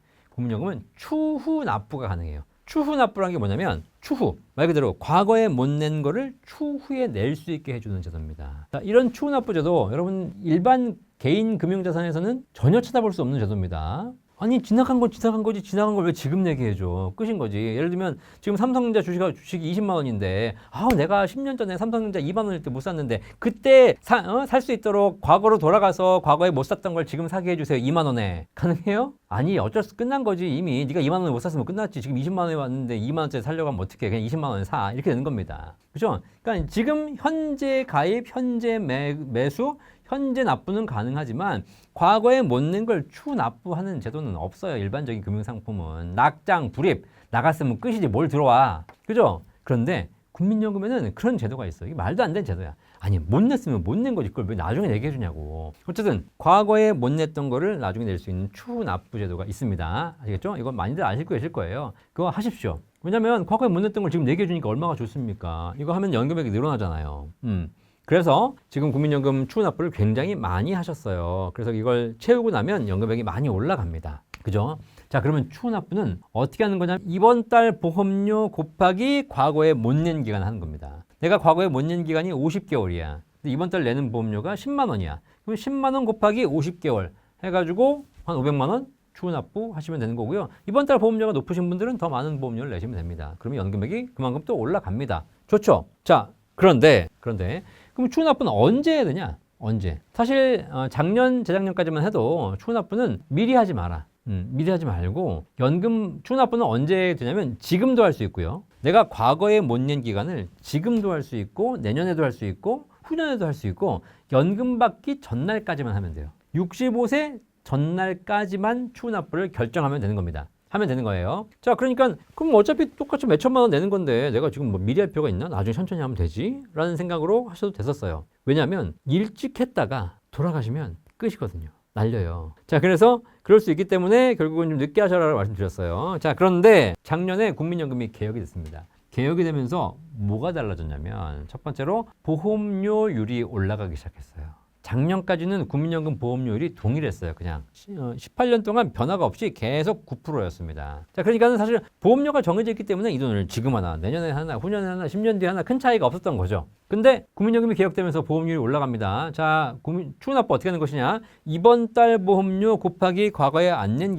추후납부가 가능해요. 추후납부라는 게 뭐냐면 추후, 말 그대로 과거에 못 낸 거를 추후에 낼 수 있게 해주는 제도입니다. 자, 이런 추후납부제도 여러분 일반 개인 금융자산에서는 전혀 찾아볼 수 없는 제도입니다. 아니 지나간 건 지나간 거지 지나간 걸 왜 지금 내게 해줘? 끝인 거지. 예를 들면 지금 삼성전자 주식이 20만 원인데 내가 10년 전에 삼성전자 2만 원일 때 못 샀는데 그때 살 수 있도록 과거로 돌아가서 과거에 못 샀던 걸 지금 사게 해주세요. 2만 원에. 가능해요? 아니 어쩔 수 끝난 거지. 이미 네가 2만 원에 못 샀으면 끝났지. 지금 20만 원에 왔는데 2만 원짜리 살려고 하면 어떡해. 그냥 20만 원에 사. 이렇게 되는 겁니다. 그죠? 그러니까 지금 현재 가입, 현재 매수, 현재 납부는 가능하지만 과거에 못 낸 걸 추납부하는 제도는 없어요. 일반적인 금융상품은. 낙장, 불입, 나갔으면 끝이지 뭘 들어와. 그죠? 그런데 국민연금에는 그런 제도가 있어요. 이게 말도 안 되는 제도야. 아니 못 냈으면 못 낸 거지. 그걸 왜 나중에 내게 해주냐고. 어쨌든 과거에 못 냈던 거를 나중에 낼 수 있는 추납부 제도가 있습니다. 아시겠죠? 이건 많이들 아실 거예요. 그거 하십시오. 왜냐면 과거에 못 냈던 걸 지금 내게 해주니까 얼마나 좋습니까? 이거 하면 연금액이 늘어나잖아요. 그래서 지금 국민연금 추후납부를 굉장히 많이 하셨어요. 그래서 이걸 채우고 나면 연금액이 많이 올라갑니다. 그죠? 자, 그러면 추후납부는 어떻게 하는 거냐면 이번 달 보험료 곱하기 과거에 못 낸 기간 하는 겁니다. 내가 과거에 못 낸 기간이 50개월이야. 근데 이번 달 내는 보험료가 10만 원이야. 그럼 10만 원 곱하기 50개월 해가지고 한 500만 원 추후납부 하시면 되는 거고요. 이번 달 보험료가 높으신 분들은 더 많은 보험료를 내시면 됩니다. 그러면 연금액이 그만큼 또 올라갑니다. 좋죠? 자, 그런데 그럼 추후납부는 언제 해야 되냐? 언제? 사실 작년, 재작년까지만 해도 추후납부는 미리 하지 마라. 미리 하지 말고 연금 추후납부는 언제 되냐면 지금도 할 수 있고요. 내가 과거에 못 낸 기간을 지금도 할 수 있고 내년에도 할 수 있고 후년에도 할 수 있고 연금 받기 전날까지만 하면 돼요. 65세 전날까지만 추후납부를 결정하면 되는 겁니다. 하면 되는 거예요. 자, 그러니까 그럼 어차피 똑같이 몇 천만 원 내는 건데 내가 지금 뭐 미리 할 필요가 있나? 나중에 천천히 하면 되지? 라는 생각으로 하셔도 됐었어요. 왜냐하면 일찍 했다가 돌아가시면 끝이거든요. 날려요. 자, 그래서 그럴 수 있기 때문에 결국은 좀 늦게 하셔라고 말씀드렸어요. 자, 그런데 작년에 국민연금이 개혁이 됐습니다. 개혁이 되면서 뭐가 달라졌냐면 첫 번째로 보험료율이 올라가기 시작했어요. 작년까지는 국민연금 보험료율이 동일했어요. 그냥 18년 동안 변화가 없이 계속 9%였습니다. 자, 그러니까 사실 보험료가 정해져 있기 때문에 이 돈을 지금 하나, 내년에 하나, 후년에 하나, 10년 뒤에 하나 큰 차이가 없었던 거죠. 근데 국민연금이 개혁되면서 보험료율이 올라갑니다. 자, 추후납부 어떻게 하는 것이냐? 이번 달 보험료 곱하기 과거에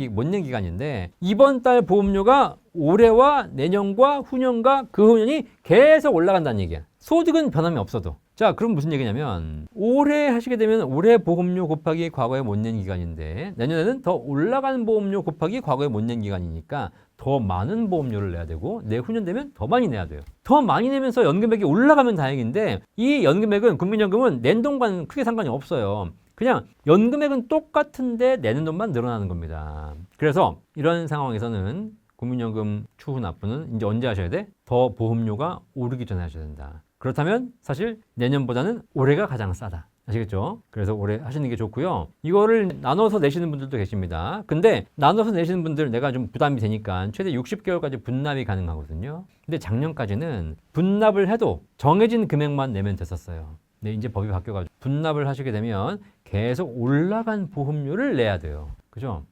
못 낸 기간인데 이번 달 보험료가 올해와 내년과 후년과 그 후년이 계속 올라간다는 얘기야. 소득은 변함이 없어도. 자, 그럼 무슨 얘기냐면 올해 하시게 되면 올해 보험료 곱하기 과거에 못 낸 기간인데 내년에는 더 올라가는 보험료 곱하기 과거에 못 낸 기간이니까 더 많은 보험료를 내야 되고 내후년 되면 더 많이 내야 돼요. 더 많이 내면서 연금액이 올라가면 다행인데 이 연금액은 국민연금은 낸 돈과는 크게 상관이 없어요. 그냥 연금액은 똑같은데 내는 돈만 늘어나는 겁니다. 그래서 이런 상황에서는 국민연금 추후납부는 이제 언제 하셔야 돼? 더 보험료가 오르기 전에 하셔야 된다. 그렇다면 사실 내년보다는 올해가 가장 싸다. 아시겠죠? 그래서 올해 하시는 게 좋고요. 이거를 나눠서 내시는 분들도 계십니다. 근데 나눠서 내시는 분들 내가 좀 부담이 되니까 최대 60개월까지 분납이 가능하거든요. 근데 작년까지는 분납을 해도 정해진 금액만 내면 됐었어요. 근데 이제 법이 바뀌어가지고 분납을 하시게 되면 계속 올라간 보험료를 내야 돼요. 그죠?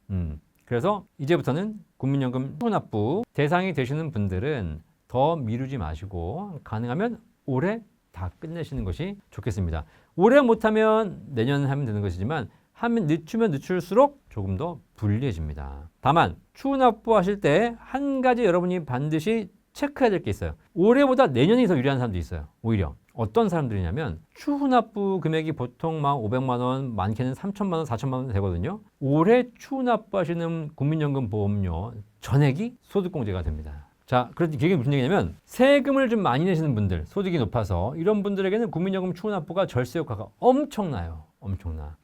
그래서 이제부터는 국민연금 추후납부 대상이 되시는 분들은 더 미루지 마시고 가능하면 올해 다 끝내시는 것이 좋겠습니다. 올해 못하면 내년 하면 되는 것이지만 하면 늦추면 늦출수록 조금 더 불리해집니다. 다만 추후납부 하실 때 한 가지 여러분이 반드시 체크해야 될 게 있어요. 올해보다 내년이 더 유리한 사람도 있어요. 오히려 어떤 사람들이냐면 추후납부 금액이 보통 막 500만 원, 많게는 3천만 원, 4천만 원 되거든요. 올해 추후납부 하시는 국민연금 보험료 전액이 소득공제가 됩니다. 자, 그런데 이게 무슨 얘기냐면 세금을 좀 많이 내시는 분들, 소득이 높아서 이런 분들에게는 국민연금 추후납부가 절세 효과가 엄청나요. 엄청나.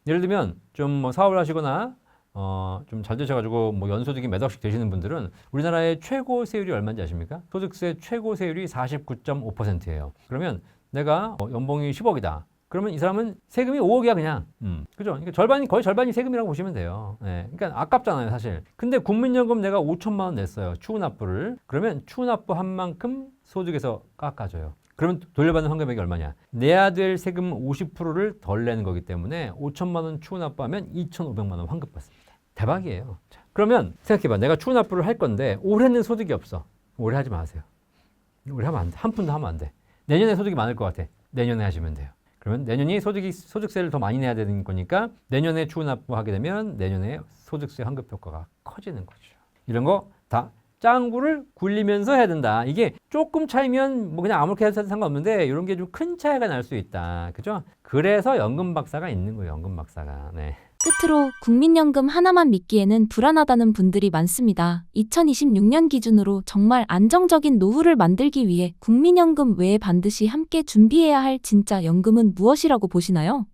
예를 들면 좀 뭐 사업을 하시거나 좀 잘 되셔가지고 뭐 연소득이 몇 억씩 되시는 분들은 우리나라의 최고 세율이 얼마인지 아십니까? 소득세 최고 세율이 49.5%예요. 그러면 내가 연봉이 10억이다. 그러면 이 사람은 세금이 5억이야 그냥. 그죠? 그러니까 거의 절반이 세금이라고 보시면 돼요. 네. 그러니까 아깝잖아요 사실. 근데 국민연금 내가 5천만 원 냈어요. 추후납부를. 그러면 추후납부 한 만큼 소득에서 깎아줘요. 그러면 돌려받는 환급액이 얼마냐? 내야 될 세금 50%를 덜 내는 거기 때문에 5천만 원 추후납부하면 2,500만 원 환급받습니다. 대박이에요. 자, 그러면 생각해봐. 내가 추후납부를 할 건데 올해는 소득이 없어. 올해 하지 마세요. 올해 하면 안 돼. 한 푼도 하면 안 돼. 내년에 소득이 많을 것 같아. 내년에 하시면 돼요. 그러면 내년이 소득세를 더 많이 내야 되는 거니까 내년에 추후납부하게 되면 내년에 소득세 환급 효과가 커지는 거죠. 이런 거 다 짱구를 굴리면서 해야 된다. 이게 조금 차이면 뭐 그냥 아무렇게 해도 상관없는데 이런 게 좀 큰 차이가 날 수 있다. 그죠? 그래서 연금 박사가 있는 거예요. 연금 박사가. 네. 끝으로 국민연금 하나만 믿기에는 불안하다는 분들이 많습니다. 2026년 기준으로 정말 안정적인 노후를 만들기 위해 국민연금 외에 반드시 함께 준비해야 할 진짜 연금은 무엇이라고 보시나요?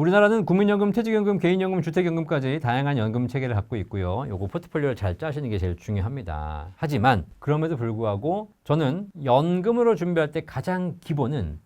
우리나라는 국민연금, 퇴직연금, 개인연금, 주택연금까지 다양한 연금 체계를 갖고 있고요. 요거 포트폴리오를 잘 짜시는 게 제일 중요합니다. 하지만 그럼에도 불구하고 저는 연금으로 준비할 때 가장 기본은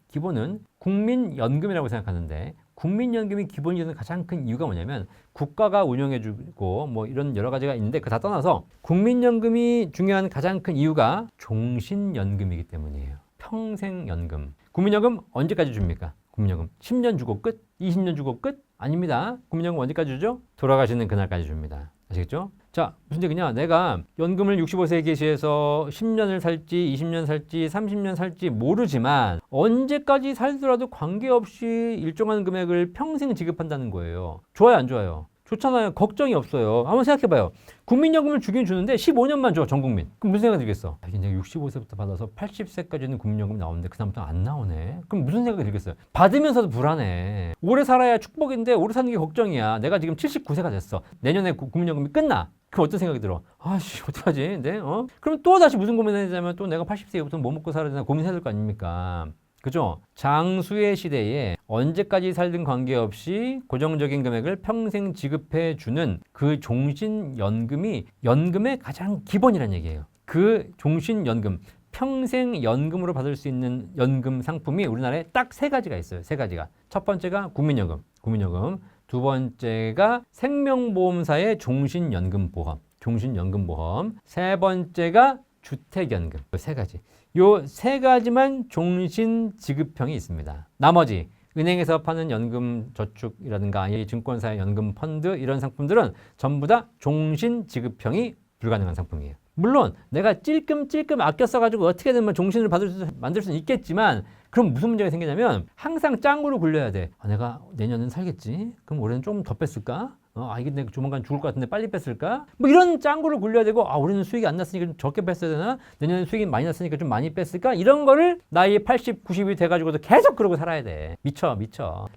국민연금이라고 생각하는데 국민연금이 기본이 되는 가장 큰 이유가 뭐냐면 국가가 운영해주고 뭐 이런 여러 가지가 있는데 그거 다 떠나서 국민연금이 중요한 가장 큰 이유가 종신연금이기 때문이에요. 평생연금. 국민연금 언제까지 줍니까? 국민연금 10년 주고 끝? 20년 주고 끝? 아닙니다. 국민연금 언제까지 주죠? 돌아가시는 그날까지 줍니다. 아시겠죠? 자, 무슨 얘기냐? 내가 연금을 65세에 계시해서 10년을 살지, 20년 살지, 30년 살지 모르지만 언제까지 살더라도 관계없이 일정한 금액을 평생 지급한다는 거예요. 좋아요, 안 좋아요? 좋잖아요. 걱정이 없어요. 한번 생각해봐요. 국민연금을 주긴 주는데 15년만 줘, 전 국민. 그럼 무슨 생각이 들겠어? 이제 65세부터 받아서 80세까지는 국민연금이 나오는데 그 다음부터 안 나오네. 그럼 무슨 생각이 들겠어요? 받으면서도 불안해. 오래 살아야 축복인데 오래 사는 게 걱정이야. 내가 지금 79세가 됐어. 내년에 국민연금이 끝나. 그럼 어떤 생각이 들어? 아씨, 어떡하지? 근데, 그럼 또 다시 무슨 고민을 해야냐면 또 내가 80세부터 뭐 먹고 살아야 되나 고민해야 될 거 아닙니까? 그죠? 장수의 시대에 언제까지 살든 관계없이 고정적인 금액을 평생 지급해 주는 그 종신연금이 연금의 가장 기본이라는 얘기예요. 그 종신연금, 평생 연금으로 받을 수 있는 연금 상품이 우리나라에 딱 세 가지가 있어요. 세 가지가. 첫 번째가 국민연금. 두 번째가 생명보험사의 종신연금보험. 세 번째가 주택연금. 세 가지. 요 세 가지만 종신 지급형이 있습니다. 나머지 은행에서 파는 연금 저축이라든가 증권사의 연금 펀드 이런 상품들은 전부 다 종신 지급형이 불가능한 상품이에요. 물론 내가 찔끔찔끔 아껴 써가지고 어떻게든 뭐 종신을 만들 수는 있겠지만 그럼 무슨 문제가 생기냐면 항상 짱구로 굴려야 돼. 내가 내년은 살겠지? 그럼 올해는 좀 더 뺐을까? 이게 내가 조만간 죽을 것 같은데 빨리 뺐을까? 뭐 이런 짱구를 굴려야 되고 올해는 수익이 안 났으니까 좀 적게 뺐어야 되나? 내년에 수익이 많이 났으니까 좀 많이 뺐을까? 이런 거를 나이 80, 90이 돼가지고도 계속 그러고 살아야 돼. 미쳐.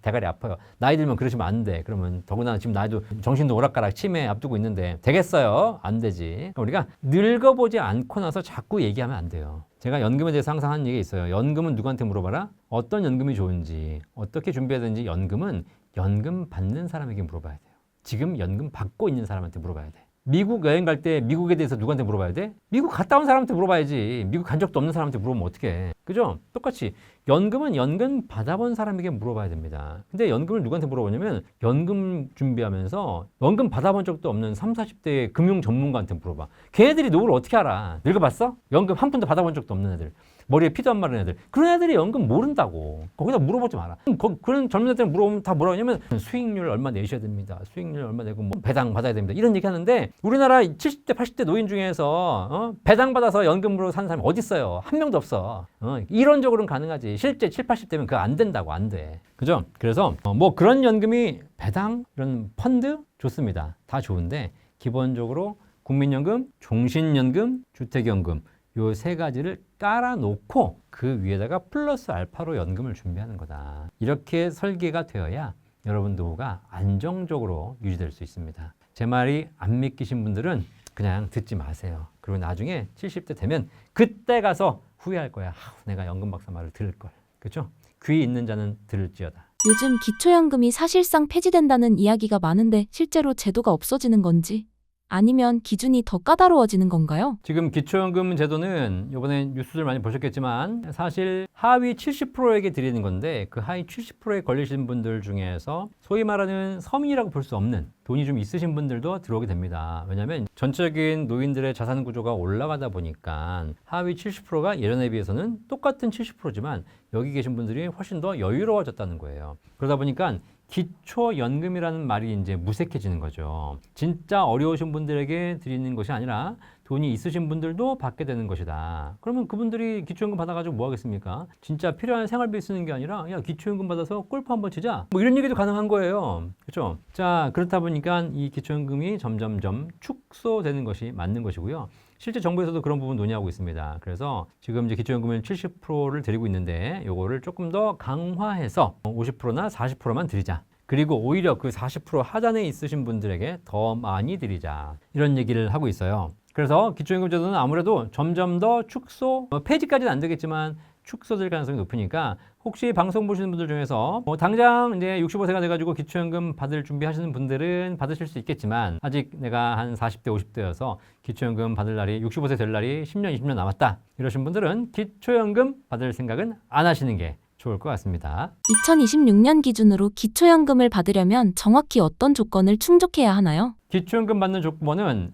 대가리 아파요. 나이 들면 그러시면 안 돼. 그러면 더구나 지금 나이도 정신도 오락가락 치매 앞두고 있는데 되겠어요? 안 되지. 그러니까 우리가 늙어보지 않고 나서 자꾸 얘기하면 안 돼요. 제가 연금에 대해서 항상 하는 얘기가 있어요. 연금은 누구한테 물어봐라? 어떤 연금이 좋은지, 어떻게 준비해야 되는지 연금은 연금 받는 사람에게 물어봐야 돼요. 지금 연금 받고 있는 사람한테 물어봐야 돼. 미국 여행 갈 때 미국에 대해서 누구한테 물어봐야 돼? 미국 갔다 온 사람한테 물어봐야지. 미국 간 적도 없는 사람한테 물어보면 어떡해. 그죠? 똑같이 연금은 연금 받아본 사람에게 물어봐야 됩니다. 근데 연금을 누구한테 물어보냐면 연금 준비하면서 연금 받아본 적도 없는 30, 40대의 금융 전문가한테 물어봐. 걔네들이 노후를 어떻게 알아? 늙어봤어? 연금 한 푼도 받아본 적도 없는 애들. 머리에 피도 안 마른 애들. 그런 애들이 연금 모른다고. 거기다 물어보지 마라. 그런 젊은 애들 물어보면 다 뭐라고 하냐면 수익률 얼마 내셔야 됩니다. 수익률 얼마 내고 뭐 배당 받아야 됩니다. 이런 얘기 하는데 우리나라 70대, 80대 노인 중에서 배당 받아서 연금으로 사는 사람이 어디 있어요? 한 명도 없어. 이론적으로는 가능하지. 실제 7, 80대면 그거 안 된다고. 안 돼. 그죠? 그래서 뭐 그런 연금이 배당, 이런 펀드 좋습니다. 다 좋은데 기본적으로 국민연금, 종신연금, 주택연금 요 세 가지를 깔아놓고 그 위에다가 플러스 알파로 연금을 준비하는 거다. 이렇게 설계가 되어야 여러분 노후가 안정적으로 유지될 수 있습니다. 제 말이 안 믿기신 분들은 그냥 듣지 마세요. 그리고 나중에 70대 되면 그때 가서 후회할 거야. 내가 연금 박사 말을 들을 걸. 그렇죠? 귀 있는 자는 들을지어다. 요즘 기초연금이 사실상 폐지된다는 이야기가 많은데 실제로 제도가 없어지는 건지 아니면 기준이 더 까다로워지는 건가요? 지금 기초연금 제도는 이번에 뉴스들 많이 보셨겠지만 사실 하위 70%에게 드리는 건데 그 하위 70%에 걸리신 분들 중에서 소위 말하는 서민이라고 볼 수 없는 돈이 좀 있으신 분들도 들어오게 됩니다. 왜냐하면 전체적인 노인들의 자산 구조가 올라가다 보니까 하위 70%가 예전에 비해서는 똑같은 70%지만 여기 계신 분들이 훨씬 더 여유로워졌다는 거예요. 그러다 보니까 기초연금이라는 말이 이제 무색해지는 거죠. 진짜 어려우신 분들에게 드리는 것이 아니라 돈이 있으신 분들도 받게 되는 것이다. 그러면 그분들이 기초연금 받아가지고 뭐 하겠습니까? 진짜 필요한 생활비 쓰는 게 아니라 야 기초연금 받아서 골프 한번 치자. 뭐 이런 얘기도 가능한 거예요. 그렇죠? 자 그렇다 보니까 이 기초연금이 점점점 축소되는 것이 맞는 것이고요. 실제 정부에서도 그런 부분 논의하고 있습니다. 그래서 지금 이제 기초연금을 70%를 드리고 있는데 요거를 조금 더 강화해서 50%나 40%만 드리자. 그리고 오히려 그 40% 하단에 있으신 분들에게 더 많이 드리자. 이런 얘기를 하고 있어요. 그래서 기초연금 제도는 아무래도 점점 더 축소, 폐지까지는 안 되겠지만 축소될 가능성이 높으니까 혹시 방송 보시는 분들 중에서 당장 이제 65세가 돼가지고 기초연금 받을 준비하시는 분들은 받으실 수 있겠지만 아직 내가 한 40대, 50대여서 기초연금 받을 날이 65세 될 날이 10년, 20년 남았다. 이러신 분들은 기초연금 받을 생각은 안 하시는 게 좋을 것 같습니다. 2026년 기준으로 기초연금을 받으려면 정확히 어떤 조건을 충족해야 하나요? 기초연금 받는 조건은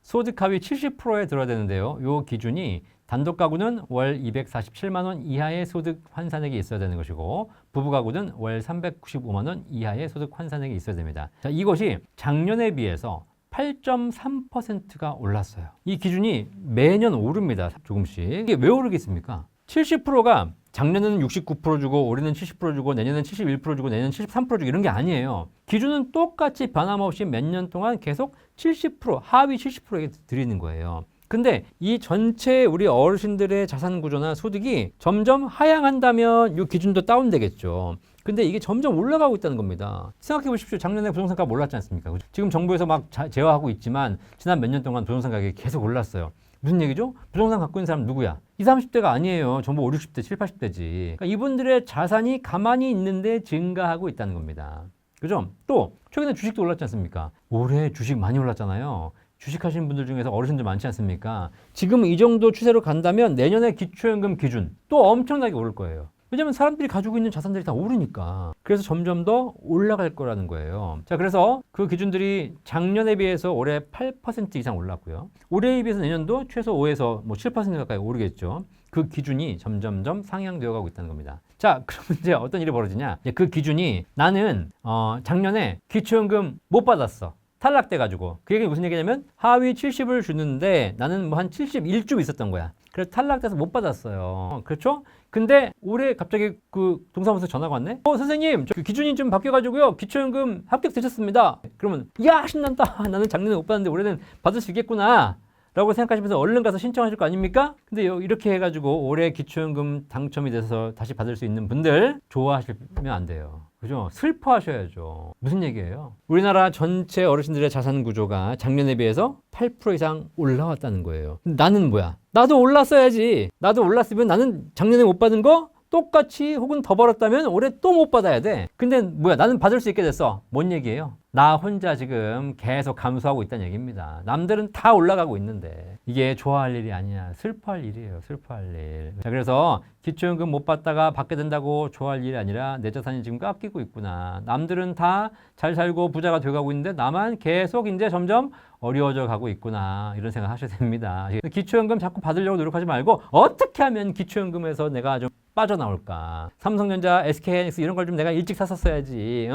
소득 하위 70%에 들어야 되는데요. 이 기준이 단독 가구는 월 247만 원 이하의 소득 환산액이 있어야 되는 것이고 부부 가구는 월 395만 원 이하의 소득 환산액이 있어야 됩니다. 자, 이것이 작년에 비해서 8.3%가 올랐어요. 이 기준이 매년 오릅니다. 조금씩. 이게 왜 오르겠습니까? 70%가 작년에는 69% 주고 올해는 70% 주고 내년은 71% 주고 내년은 73% 주고 이런 게 아니에요. 기준은 똑같이 변함없이 몇 년 동안 계속 70% 하위 70%에게 드리는 거예요. 근데 이 전체 우리 어르신들의 자산 구조나 소득이 점점 하향한다면 이 기준도 다운되겠죠. 근데 이게 점점 올라가고 있다는 겁니다. 생각해 보십시오. 작년에 부동산 값 올랐지 않습니까? 지금 정부에서 막 제어하고 있지만 지난 몇 년 동안 부동산 가격이 계속 올랐어요. 무슨 얘기죠? 부동산 갖고 있는 사람 누구야? 20, 30대가 아니에요. 전부 5, 60대, 7, 80대지. 그러니까 이분들의 자산이 가만히 있는데 증가하고 있다는 겁니다. 그죠? 또 최근에 주식도 올랐지 않습니까? 올해 주식 많이 올랐잖아요. 주식하시는 분들 중에서 어르신들 많지 않습니까? 지금 이 정도 추세로 간다면 내년에 기초연금 기준 또 엄청나게 오를 거예요. 왜냐하면 사람들이 가지고 있는 자산들이 다 오르니까. 그래서 점점 더 올라갈 거라는 거예요. 자, 그래서 그 기준들이 작년에 비해서 올해 8% 이상 올랐고요. 올해에 비해서 내년도 최소 5에서 7% 가까이 오르겠죠. 그 기준이 점점점 상향되어 가고 있다는 겁니다. 자, 그러면 이제 어떤 일이 벌어지냐? 그 기준이 나는 작년에 기초연금 못 받았어. 탈락돼가지고. 그 얘기는 무슨 얘기냐면 하위 70을 주는데 나는 뭐 한 71주 있었던 거야. 그래서 탈락돼서 못 받았어요. 그렇죠? 근데 올해 갑자기 그 동사무소 전화가 왔네? 선생님, 그 기준이 좀 바뀌어가지고요. 기초연금 합격되셨습니다. 그러면 야, 신난다. 나는 작년에 못 받았는데 올해는 받을 수 있겠구나. 라고 생각하시면서 얼른 가서 신청하실 거 아닙니까? 근데 이렇게 해가지고 올해 기초연금 당첨이 돼서 다시 받을 수 있는 분들 좋아하시면 안 돼요. 그죠? 슬퍼하셔야죠. 무슨 얘기예요? 우리나라 전체 어르신들의 자산 구조가 작년에 비해서 8% 이상 올라왔다는 거예요. 나는 뭐야? 나도 올랐어야지. 나도 올랐으면 나는 작년에 못 받은 거 똑같이 혹은 더 벌었다면 올해 또 못 받아야 돼. 근데 뭐야? 나는 받을 수 있게 됐어. 뭔 얘기예요? 나 혼자 지금 계속 감소하고 있다는 얘기입니다. 남들은 다 올라가고 있는데 이게 좋아할 일이 아니야. 슬퍼할 일이에요. 슬퍼할 일. 자, 그래서 기초연금 못 받다가 받게 된다고 좋아할 일이 아니라 내 자산이 지금 깎이고 있구나. 남들은 다 잘 살고 부자가 돼가고 있는데 나만 계속 이제 점점 어려워져 가고 있구나. 이런 생각 하셔야 됩니다. 기초연금 자꾸 받으려고 노력하지 말고 어떻게 하면 기초연금에서 내가 좀 빠져나올까. 삼성전자, SK하이닉스 이런 걸 좀 내가 일찍 샀었어야지.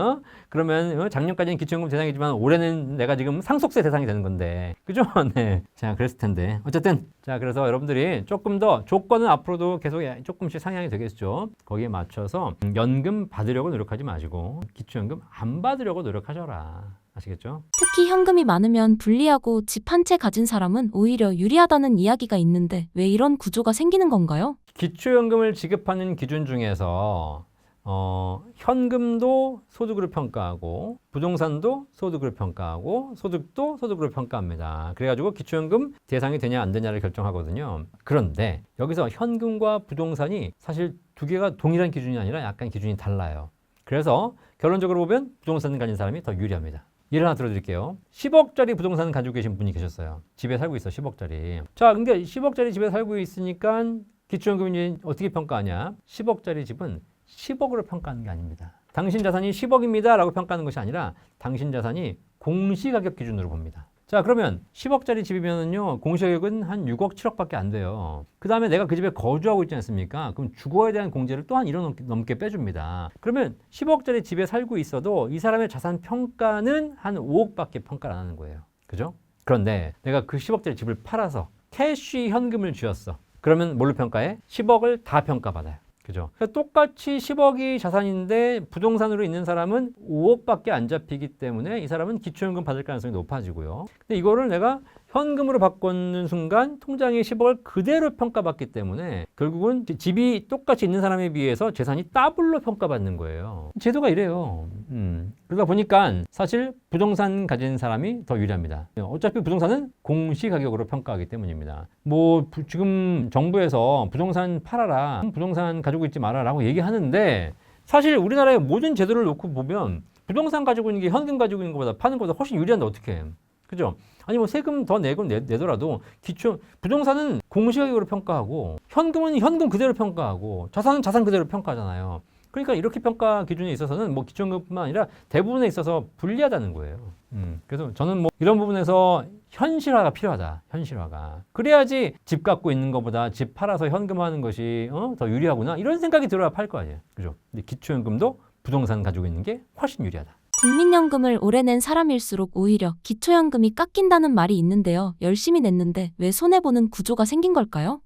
그러면 작년까지는 기초연금 대상이지만 올해는 내가 지금 상속세 대상이 되는 건데. 그죠? 네. 자, 그랬을 텐데. 어쨌든. 자, 그래서 여러분들이 조금 더 조건은 앞으로도 계속 조금씩 상향이 되겠죠. 거기에 맞춰서 연금 받으려고 노력하지 마시고 기초연금 안 받으려고 노력하셔라. 아시겠죠? 특히 현금이 많으면 불리하고 집 한 채 가진 사람은 오히려 유리하다는 이야기가 있는데 왜 이런 구조가 생기는 건가요? 기초연금을 지급하는 기준 중에서 현금도 소득으로 평가하고 부동산도 소득으로 평가하고 소득도 소득으로 평가합니다. 그래가지고 기초연금 대상이 되냐 안 되냐를 결정하거든요. 그런데 여기서 현금과 부동산이 사실 두 개가 동일한 기준이 아니라 약간 기준이 달라요. 그래서 결론적으로 보면 부동산을 가진 사람이 더 유리합니다. 예를 하나 들어드릴게요. 10억짜리 부동산을 가지고 계신 분이 계셨어요. 집에 살고 있어, 10억짜리. 자, 근데 10억짜리 집에 살고 있으니까 기초연금이 어떻게 평가하냐? 10억짜리 집은 10억으로 평가하는 게 아닙니다. 당신 자산이 10억입니다 라고 평가하는 것이 아니라 당신 자산이 공시가격 기준으로 봅니다. 자, 그러면 10억짜리 집이면요, 공시가격은 한 6억, 7억밖에 안 돼요. 그 다음에 내가 그 집에 거주하고 있지 않습니까? 그럼 주거에 대한 공제를 또 한 1억 넘게 빼줍니다. 그러면 10억짜리 집에 살고 있어도 이 사람의 자산 평가는 한 5억밖에 평가를 안 하는 거예요. 그죠? 그런데 내가 그 10억짜리 집을 팔아서 캐시 현금을 쥐었어. 그러면 뭘로 평가해? 10억을 다 평가받아요. 그죠? 그러니까 똑같이 10억이 자산인데 부동산으로 있는 사람은 5억밖에 안 잡히기 때문에 이 사람은 기초연금 받을 가능성이 높아지고요. 근데 이거를 내가 현금으로 바꾸는 순간 통장에 10억을 그대로 평가받기 때문에 결국은 집이 똑같이 있는 사람에 비해서 재산이 더블로 평가받는 거예요. 제도가 이래요. 그러다 보니까 사실 부동산 가진 사람이 더 유리합니다. 어차피 부동산은 공시가격으로 평가하기 때문입니다. 뭐 지금 정부에서 부동산 팔아라, 부동산 가지고 있지 마라라고 얘기하는데 사실 우리나라의 모든 제도를 놓고 보면 부동산 가지고 있는 게 현금 가지고 있는 것보다 파는 것보다 훨씬 유리한데 어떻게? 그죠? 아니 뭐 세금 더 내더라도 부동산은 공시가격으로 평가하고 현금은 현금 그대로 평가하고 자산은 자산 그대로 평가하잖아요. 그러니까 이렇게 평가 기준에 있어서는 뭐 기초연금뿐만 아니라 대부분에 있어서 불리하다는 거예요. 그래서 저는 뭐 이런 부분에서 현실화가 필요하다. 현실화가. 그래야지 집 갖고 있는 것보다 집 팔아서 현금화하는 것이 더 유리하구나. 이런 생각이 들어야 팔 거 아니에요. 그죠? 근데 기초연금도 부동산 가지고 있는 게 훨씬 유리하다. 국민연금을 오래 낸 사람일수록 오히려 기초연금이 깎인다는 말이 있는데요. 열심히 냈는데 왜 손해보는 구조가 생긴 걸까요?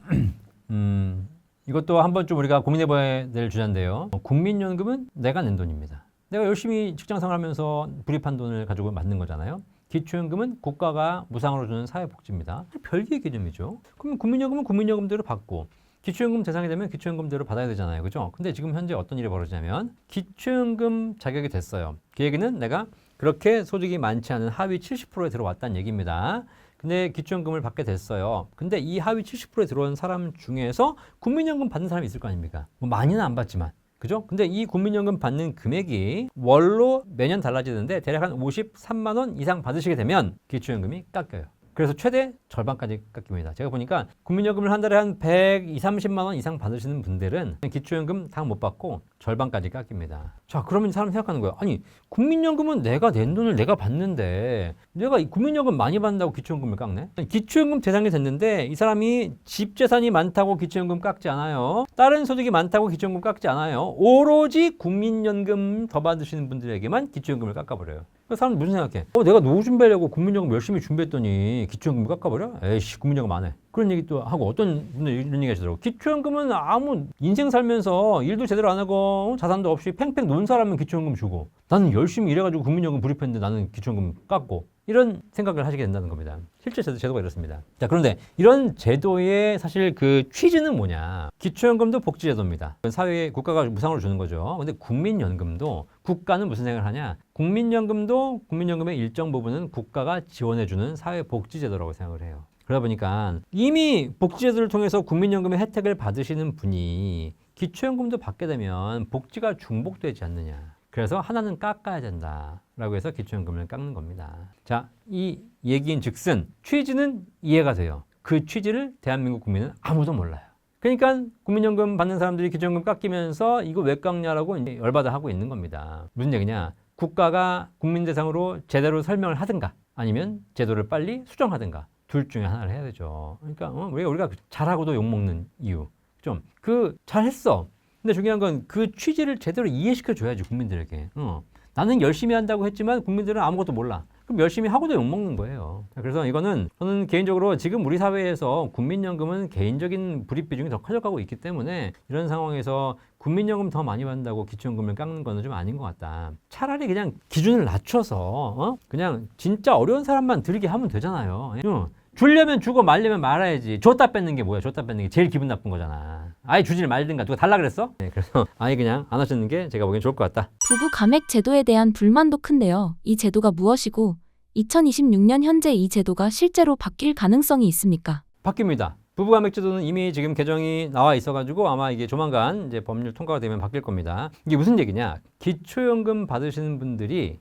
이것도 한번 좀 우리가 고민해봐야 될 주제인데요. 국민연금은 내가 낸 돈입니다. 내가 열심히 직장생활하면서 불입한 돈을 가지고 만든 거잖아요. 기초연금은 국가가 무상으로 주는 사회복지입니다. 별개의 개념이죠. 그러면 국민연금은 국민연금대로 받고 기초연금 대상이 되면 기초연금대로 받아야 되잖아요. 그죠? 근데 지금 현재 어떤 일이 벌어지냐면 기초연금 자격이 됐어요. 그 얘기는 내가 그렇게 소득이 많지 않은 하위 70%에 들어왔다는 얘기입니다. 근데 기초연금을 받게 됐어요. 근데 이 하위 70%에 들어온 사람 중에서 국민연금 받는 사람이 있을 거 아닙니까? 뭐 많이는 안 받지만. 그죠? 근데 이 국민연금 받는 금액이 월로 매년 달라지는데 대략 한 53만 원 이상 받으시게 되면 기초연금이 깎여요. 그래서 최대 절반까지 깎입니다. 제가 보니까 국민연금을 한 달에 한 120, 30만 원 이상 받으시는 분들은 기초연금 다 못 받고 절반까지 깎입니다. 자, 그러면 사람 생각하는 거예요. 아니, 국민연금은 내가 낸 돈을 내가 받는데 내가 이 국민연금 많이 받는다고 기초연금을 깎네? 기초연금 대상이 됐는데 이 사람이 집 재산이 많다고 기초연금 깎지 않아요. 다른 소득이 많다고 기초연금 깎지 않아요. 오로지 국민연금 더 받으시는 분들에게만 기초연금을 깎아버려요. 그 사람 무슨 생각해? 내가 노후 준비하려고 국민연금 열심히 준비했더니 기초연금 깎아버려? 에이씨, 국민연금 안 해. 그런 얘기도 하고 어떤 분들 이런 얘기 하시더라고. 기초연금은 아무 인생 살면서 일도 제대로 안 하고 자산도 없이 팽팽 논 사람은 기초연금 주고 나는 열심히 일해가지고 국민연금 불입했는데 나는 기초연금 깎고 이런 생각을 하시게 된다는 겁니다. 실제 제도가 이렇습니다. 자, 그런데 이런 제도의 사실 그 취지는 뭐냐? 기초연금도 복지제도입니다. 사회에 국가가 무상으로 주는 거죠. 근데 국민연금도 국가는 무슨 생각을 하냐? 국민연금도 국민연금의 일정 부분은 국가가 지원해주는 사회복지제도라고 생각을 해요. 그러다 보니까 이미 복지제도를 통해서 국민연금의 혜택을 받으시는 분이 기초연금도 받게 되면 복지가 중복되지 않느냐. 그래서 하나는 깎아야 된다라고 해서 기초연금을 깎는 겁니다. 자, 이 얘기인 즉슨 취지는 이해가 돼요. 그 취지를 대한민국 국민은 아무도 몰라요. 그러니까 국민연금 받는 사람들이 기초연금 깎이면서 이거 왜 깎냐라고 이제 열받아 하고 있는 겁니다. 무슨 얘기냐? 국가가 국민 대상으로 제대로 설명을 하든가 아니면 제도를 빨리 수정하든가 둘 중에 하나를 해야 되죠. 그러니까 왜 우리가 잘하고도 욕먹는 이유. 좀 잘했어. 근데 중요한 건 그 취지를 제대로 이해시켜 줘야지 국민들에게. 나는 열심히 한다고 했지만 국민들은 아무것도 몰라. 그럼 열심히 하고도 욕먹는 거예요. 그래서 이거는 저는 개인적으로 지금 우리 사회에서 국민연금은 개인적인 불입 비중이 더 커져가고 있기 때문에 이런 상황에서 국민연금 더 많이 받는다고 기초연금을 깎는 거는 좀 아닌 것 같다. 차라리 그냥 기준을 낮춰서 그냥 진짜 어려운 사람만 들게 하면 되잖아요. 주려면 주고 말려면 말아야지. 줬다 뺏는 게 뭐야? 줬다 뺏는 게 제일 기분 나쁜 거잖아. 아예 주질 말든가. 누가 달라 그랬어? 네, 그래서 아예 그냥 안 하시는 게 제가 보기엔 좋을 것 같다. 부부 감액 제도에 대한 불만도 큰데요. 이 제도가 무엇이고 2026년 현재 이 제도가 실제로 바뀔 가능성이 있습니까? 바뀝니다. 부부감액제도는 이미 지금 개정이 나와 있어가지고 아마 이게 조만간 이제 법률 통과가 되면 바뀔 겁니다. 이게 무슨 얘기냐? 기초연금 받으시는 분들이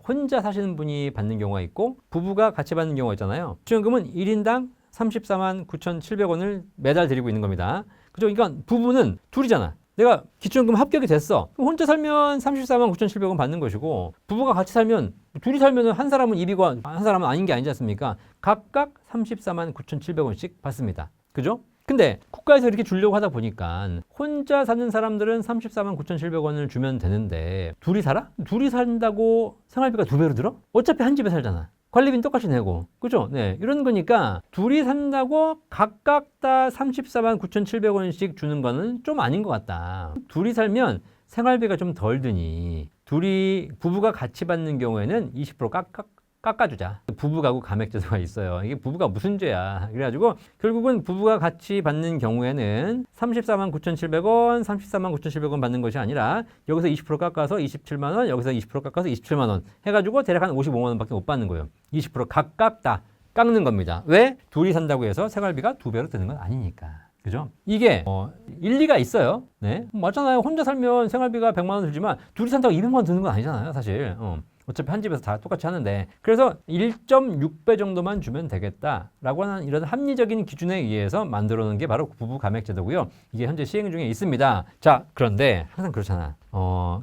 혼자 사시는 분이 받는 경우가 있고 부부가 같이 받는 경우가 있잖아요. 기초연금은 1인당 34만 9,700원을 매달 드리고 있는 겁니다. 그죠? 그러니까 부부는 둘이잖아. 내가 기초연금 합격이 됐어. 그럼 혼자 살면 34만 9,700원 받는 것이고, 부부가 같이 살면, 둘이 살면 한 사람은 입이고 한 사람은 아닌 게 아니지 않습니까? 각각 34만 9,700원씩 받습니다. 그죠? 근데 국가에서 이렇게 주려고 하다 보니까 혼자 사는 사람들은 34만 9,700원을 주면 되는데, 둘이 살아? 둘이 산다고 생활비가 2배로 들어? 어차피 한 집에 살잖아. 관리비는 똑같이 내고. 그죠? 네. 이런 거니까 둘이 산다고 각각 다 34만 9,700원씩 주는 거는 좀 아닌 것 같다. 둘이 살면 생활비가 좀 덜 드니 둘이 부부가 같이 받는 경우에는 20% 깎아주자. 부부 가구 감액제도가 있어요. 이게 부부가 무슨 죄야. 그래가지고 결국은 부부가 같이 받는 경우에는 34만 9,700원, 34만 9,700원 받는 것이 아니라 여기서 20% 깎아서 27만 원, 여기서 20% 깎아서 27만 원 해가지고 대략 한 55만 원밖에 못 받는 거예요. 20% 각각 다 깎는 겁니다. 왜? 둘이 산다고 해서 생활비가 2배로 드는 건 아니니까. 그죠? 이게 일리가 있어요. 네, 맞잖아요. 혼자 살면 생활비가 100만 원 들지만 둘이 산다고 200만 원 드는 건 아니잖아요, 사실. 어차피 한 집에서 다 똑같이 하는데, 그래서 1.6배 정도만 주면 되겠다라고 하는 이런 합리적인 기준에 의해서 만들어 놓은 게 바로 부부 감액제도고요. 이게 현재 시행 중에 있습니다. 자, 그런데 항상 그렇잖아.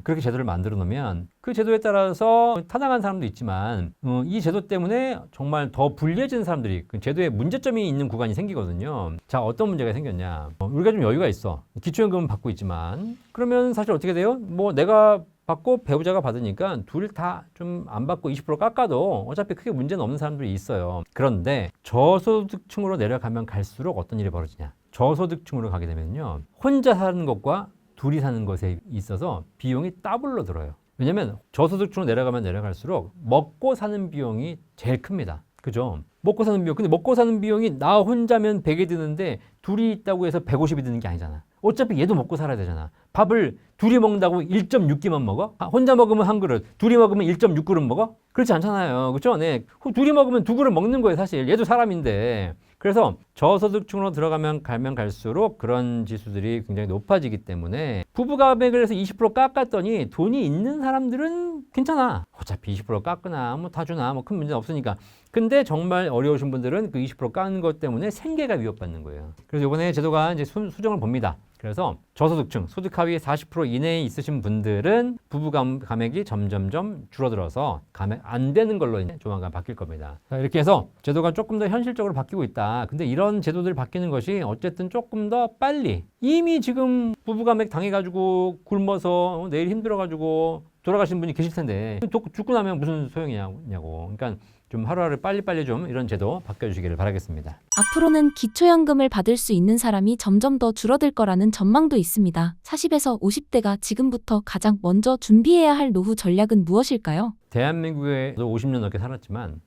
그렇게 제도를 만들어 놓으면 그 제도에 따라서 타당한 사람도 있지만 이 제도 때문에 정말 더 불리해지는 사람들이, 그 제도에 문제점이 있는 구간이 생기거든요. 자, 어떤 문제가 생겼냐. 우리가 좀 여유가 있어. 기초연금은 받고 있지만 그러면 사실 어떻게 돼요? 뭐 내가 받고 배우자가 받으니까 둘 다 좀 안 받고 20% 깎아도 어차피 크게 문제는 없는 사람들이 있어요. 그런데 저소득층으로 내려가면 갈수록 어떤 일이 벌어지냐. 저소득층으로 가게 되면요, 혼자 사는 것과 둘이 사는 것에 있어서 비용이 더블로 들어요. 왜냐면 저소득층으로 내려가면 내려갈수록 먹고 사는 비용이 제일 큽니다. 그죠? 먹고 사는 비용. 근데 먹고 사는 비용이 나 혼자면 100이 드는데 둘이 있다고 해서 150이 드는 게 아니잖아. 어차피 얘도 먹고 살아야 되잖아. 밥을 둘이 먹는다고 1.6끼만 먹어? 혼자 먹으면 한 그릇, 둘이 먹으면 1.6그릇 먹어? 그렇지 않잖아요. 그렇죠? 네. 둘이 먹으면 2그릇 먹는 거예요, 사실. 얘도 사람인데. 그래서 저소득층으로 들어가면 갈수록 그런 지수들이 굉장히 높아지기 때문에 부부 감액을 해서 20% 깎았더니 돈이 있는 사람들은 괜찮아. 어차피 20% 깎으나 뭐 다 주나 뭐 큰 문제는 없으니까. 근데 정말 어려우신 분들은 그 20% 깎는 것 때문에 생계가 위협받는 거예요. 그래서 이번에 제도가 이제 수정을 봅니다. 그래서 저소득층, 소득 하위 40% 이내에 있으신 분들은 부부 감액이 점점점 줄어들어서 감액 안 되는 걸로 이제 조만간 바뀔 겁니다. 자, 이렇게 해서 제도가 조금 더 현실적으로 바뀌고 있다. 근데 이런 제도들 바뀌는 것이 어쨌든 조금 더 빨리, 이미 지금 부부 감액 당해가지고 굶어서 내일 힘들어가지고 돌아가신 분이 계실 텐데 죽고 나면 무슨 소용이냐고. 그러니까 좀 하루하루 빨리빨리 좀 이런 제도 바뀌어주시기를 바라겠습니다. 앞으로는 기초연금을 받을 수 있는 사람이 점점 더 줄어들 거라는 전망도 있습니다. 40에서 50대가 지금부터 가장 먼저 준비해야 할 노후 전략은 무엇일까요? 대한민국에도 50년 넘게 살았지만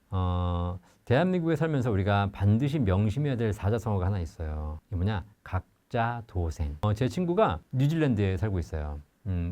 대한민국에 살면서 우리가 반드시 명심해야 될 사자성어가 하나 있어요. 이게 뭐냐? 각자 도생. 제 친구가 뉴질랜드에 살고 있어요.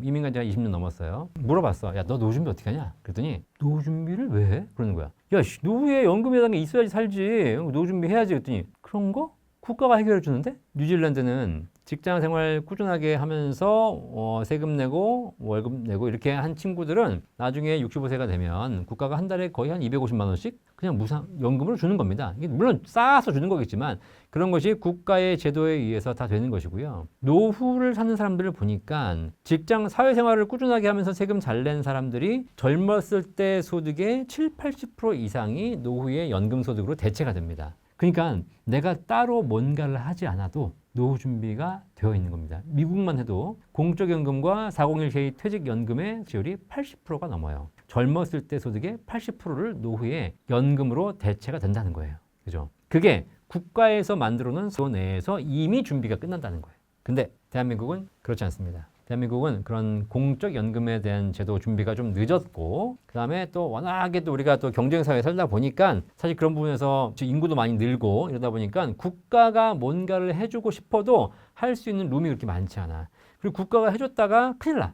이민 간 지가 20년 넘었어요. 물어봤어. 야, 너 노후 준비 어떻게 하냐? 그랬더니 노후 준비를 왜 해? 그러는 거야. 야, 노후에 연금이라는 게 있어야지 살지. 노후 준비 해야지. 그랬더니 그런 거? 국가가 해결해 주는데? 뉴질랜드는 직장 생활 꾸준하게 하면서 세금 내고 월급 내고 이렇게 한 친구들은 나중에 65세가 되면 국가가 한 달에 거의 한 250만 원씩 그냥 무상 연금으로 주는 겁니다. 이게 물론 쌓아서 주는 거겠지만 그런 것이 국가의 제도에 의해서 다 되는 것이고요. 노후를 사는 사람들을 보니까 직장 사회생활을 꾸준하게 하면서 세금 잘 낸 사람들이 젊었을 때 소득의 7, 80% 이상이 노후의 연금 소득으로 대체가 됩니다. 그러니까 내가 따로 뭔가를 하지 않아도 노후 준비가 되어 있는 겁니다. 미국만 해도 공적연금과 401k 퇴직연금의 지율이 80%가 넘어요. 젊었을 때 소득의 80%를 노후에 연금으로 대체가 된다는 거예요. 그죠? 그게 국가에서 만들어 놓은 소 내에서 이미 준비가 끝난다는 거예요. 근데 대한민국은 그렇지 않습니다. 대한민국은 그런 공적 연금에 대한 제도 준비가 좀 늦었고, 그 다음에 또 워낙에 또 우리가 또 경쟁사회에 살다 보니까 사실 그런 부분에서 인구도 많이 늘고 이러다 보니까 국가가 뭔가를 해주고 싶어도 할 수 있는 룸이 그렇게 많지 않아. 그리고 국가가 해줬다가 큰일 나.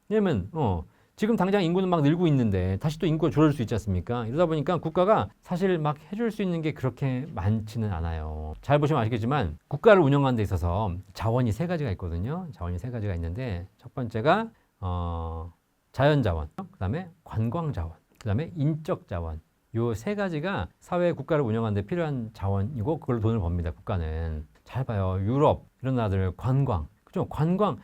왜냐면 지금 당장 인구는 막 늘고 있는데 다시 또 인구가 줄어들 수 있지 않습니까? 이러다 보니까 국가가 사실 막 해줄 수 있는 게 그렇게 많지는 않아요. 잘 보시면 아시겠지만 국가를 운영하는 데 있어서 자원이 3가지가 있거든요. 자원이 3가지가 있는데 첫 번째가 자연자원, 그 다음에 관광자원, 그 다음에 인적자원. 요 세 가지가 사회 국가를 운영하는 데 필요한 자원이고 그걸로 돈을 법니다. 국가는. 잘 봐요. 유럽 이런 나라들 관광. 그죠? 관광.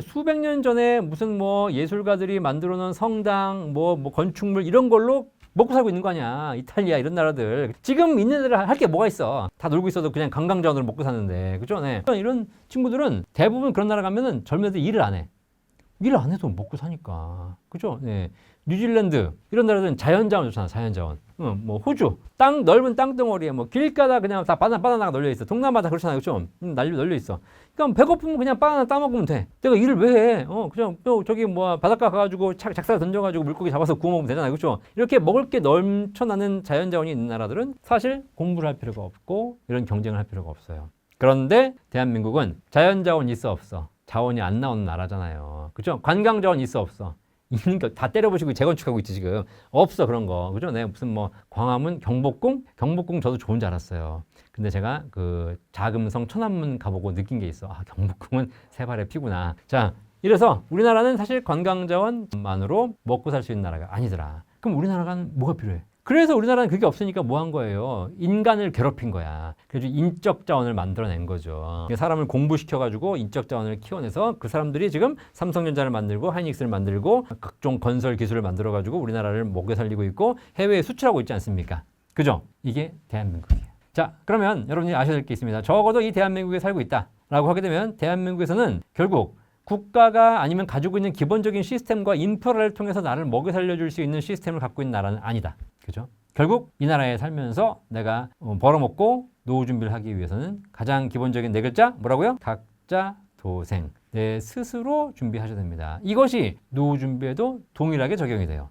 수백 년 전에 무슨 뭐 예술가들이 만들어 놓은 성당, 뭐 건축물 이런 걸로 먹고 살고 있는 거 아니야. 이탈리아 이런 나라들. 지금 있는 애들 할 게 뭐가 있어. 다 놀고 있어도 그냥 관광자원으로 먹고 사는데. 그죠? 네. 이런 친구들은 대부분 그런 나라 가면은 젊은 애들 일을 안 해. 일을 안 해도 먹고 사니까. 그죠? 네. 뉴질랜드 이런 나라들은 자연자원 좋잖아. 자연자원. 뭐 호주 넓은 땅덩어리에 뭐 길가다 그냥 다 바나나가 널려 있어. 동남아 다 그렇잖아요. 그죠? 널려 있어. 그럼 배고프면 그냥 바나나 따먹으면 돼. 내가 일을 왜 해? 그냥 또 저기 뭐 바닷가 가가지고 작살 던져가지고 물고기 잡아서 구워 먹으면 되잖아요. 그죠? 이렇게 먹을 게 넘쳐나는 자연자원이 있는 나라들은 사실 공부를 할 필요가 없고 이런 경쟁을 할 필요가 없어요. 그런데 대한민국은 자연자원 있어 없어? 자원이 안 나오는 나라잖아요. 그죠? 관광자원 있어 없어? 있는 거 다 때려보시고 재건축하고 있지 지금. 없어 그런 거. 그죠? 네, 무슨 뭐 광화문, 경복궁 저도 좋은 줄 알았어요. 근데 제가 그 자금성 천안문 가보고 느낀 게 있어. 아, 경복궁은 세 발의 피구나. 자, 이래서 우리나라는 사실 관광자원만으로 먹고 살 수 있는 나라가 아니더라. 그럼 우리나라가 뭐가 필요해? 그래서 우리나라는 그게 없으니까 뭐 한 거예요? 인간을 괴롭힌 거야. 그래서 인적 자원을 만들어낸 거죠. 사람을 공부시켜가지고 인적 자원을 키워내서 그 사람들이 지금 삼성전자를 만들고 하이닉스를 만들고 각종 건설 기술을 만들어가지고 우리나라를 먹여 살리고 있고 해외에 수출하고 있지 않습니까? 그죠? 이게 대한민국이에요. 자, 그러면 여러분이 아셔야 될 게 있습니다. 적어도 이 대한민국에 살고 있다라고 하게 되면 대한민국에서는 결국 국가가 아니면 가지고 있는 기본적인 시스템과 인프라를 통해서 나를 먹여 살려줄 수 있는 시스템을 갖고 있는 나라는 아니다. 그죠? 결국 이 나라에 살면서 내가 벌어먹고 노후 준비를 하기 위해서는 가장 기본적인 네 글자 뭐라고요? 각자 도생. 내 스스로 준비하셔야 됩니다. 이것이 노후 준비에도 동일하게 적용이 돼요.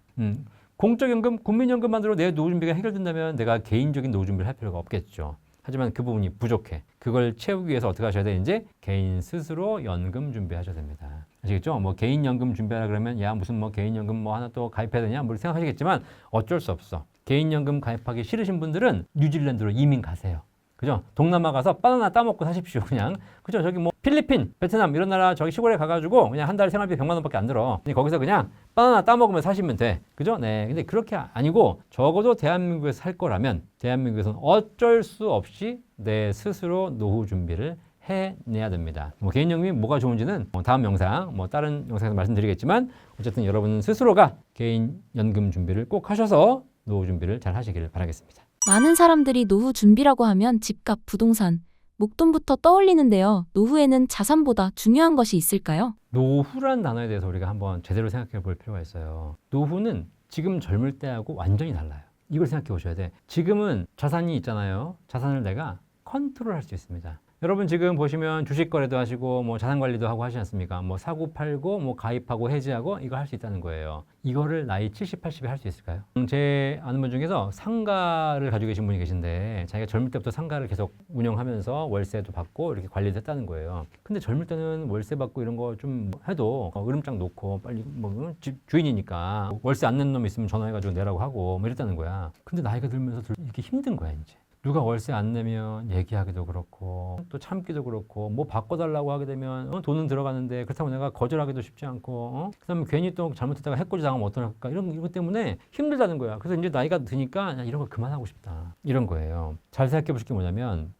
공적연금, 국민연금만으로 내 노후 준비가 해결된다면 내가 개인적인 노후 준비를 할 필요가 없겠죠. 하지만 그 부분이 부족해. 그걸 채우기 위해서 어떻게 하셔야 되는지 개인 스스로 연금 준비하셔야 됩니다. 아시겠죠? 뭐 개인연금 준비하라 그러면 야 무슨 뭐 개인연금 뭐 하나 또 가입해야 되냐 뭐 생각하시겠지만 어쩔 수 없어. 개인연금 가입하기 싫으신 분들은 뉴질랜드로 이민 가세요. 그죠? 동남아 가서 바나나 따먹고 사십시오. 그냥. 그죠? 저기 뭐 필리핀, 베트남 이런 나라 저기 시골에 가가지고 그냥 한 달에 생활비 100만 원밖에 안 들어. 거기서 그냥 바나나 따먹으면 사시면 돼. 그죠? 네. 근데 그렇게 아니고 적어도 대한민국에서 살 거라면 대한민국에서는 어쩔 수 없이 내 스스로 노후 준비를 해내야 됩니다. 뭐 개인연금이 뭐가 좋은지는 다음 영상, 다른 영상에서 말씀드리겠지만 어쨌든 여러분 스스로가 개인연금 준비를 꼭 하셔서 노후 준비를 잘 하시기를 바라겠습니다. 많은 사람들이 노후 준비라고 하면 집값, 부동산, 목돈부터 떠올리는데요. 노후에는 자산보다 중요한 것이 있을까요? 노후란 단어에 대해서 우리가 한번 제대로 생각해 볼 필요가 있어요. 노후는 지금 젊을 때하고 완전히 달라요. 이걸 생각해 보셔야 돼. 지금은 자산이 있잖아요. 자산을 내가 컨트롤할 수 있습니다. 여러분 지금 보시면 주식 거래도 하시고 뭐 자산 관리도 하고 하시지 않습니까? 뭐 사고 팔고 뭐 가입하고 해지하고 이거 할 수 있다는 거예요. 이거를 나이 70, 80에 할 수 있을까요? 제 아는 분 중에서 상가를 가지고 계신 분이 계신데 자기가 젊을 때부터 상가를 계속 운영하면서 월세도 받고 이렇게 관리도 했다는 거예요. 근데 젊을 때는 월세 받고 이런 거 좀 해도 으름장 놓고 빨리 뭐 집 주인이니까 월세 안 낸 놈 있으면 전화해가지고 내라고 하고 뭐 이랬다는 거야. 근데 나이가 들면서 이렇게 힘든 거야 이제. 누가 월세 안 내면 얘기하기도 그렇고 또 참기도 그렇고 뭐 바꿔달라고 하게 되면 돈은 들어가는데 그렇다고 내가 거절하기도 쉽지 않고 그다음에 괜히 또 잘못했다가 해코지 당하면 어떡할까 이런 것 때문에 힘들다는 거야. 그래서 이제 나이가 드니까 이런 거 그만하고 싶다 이런 거예요. 잘 생각해 보실 게 뭐냐면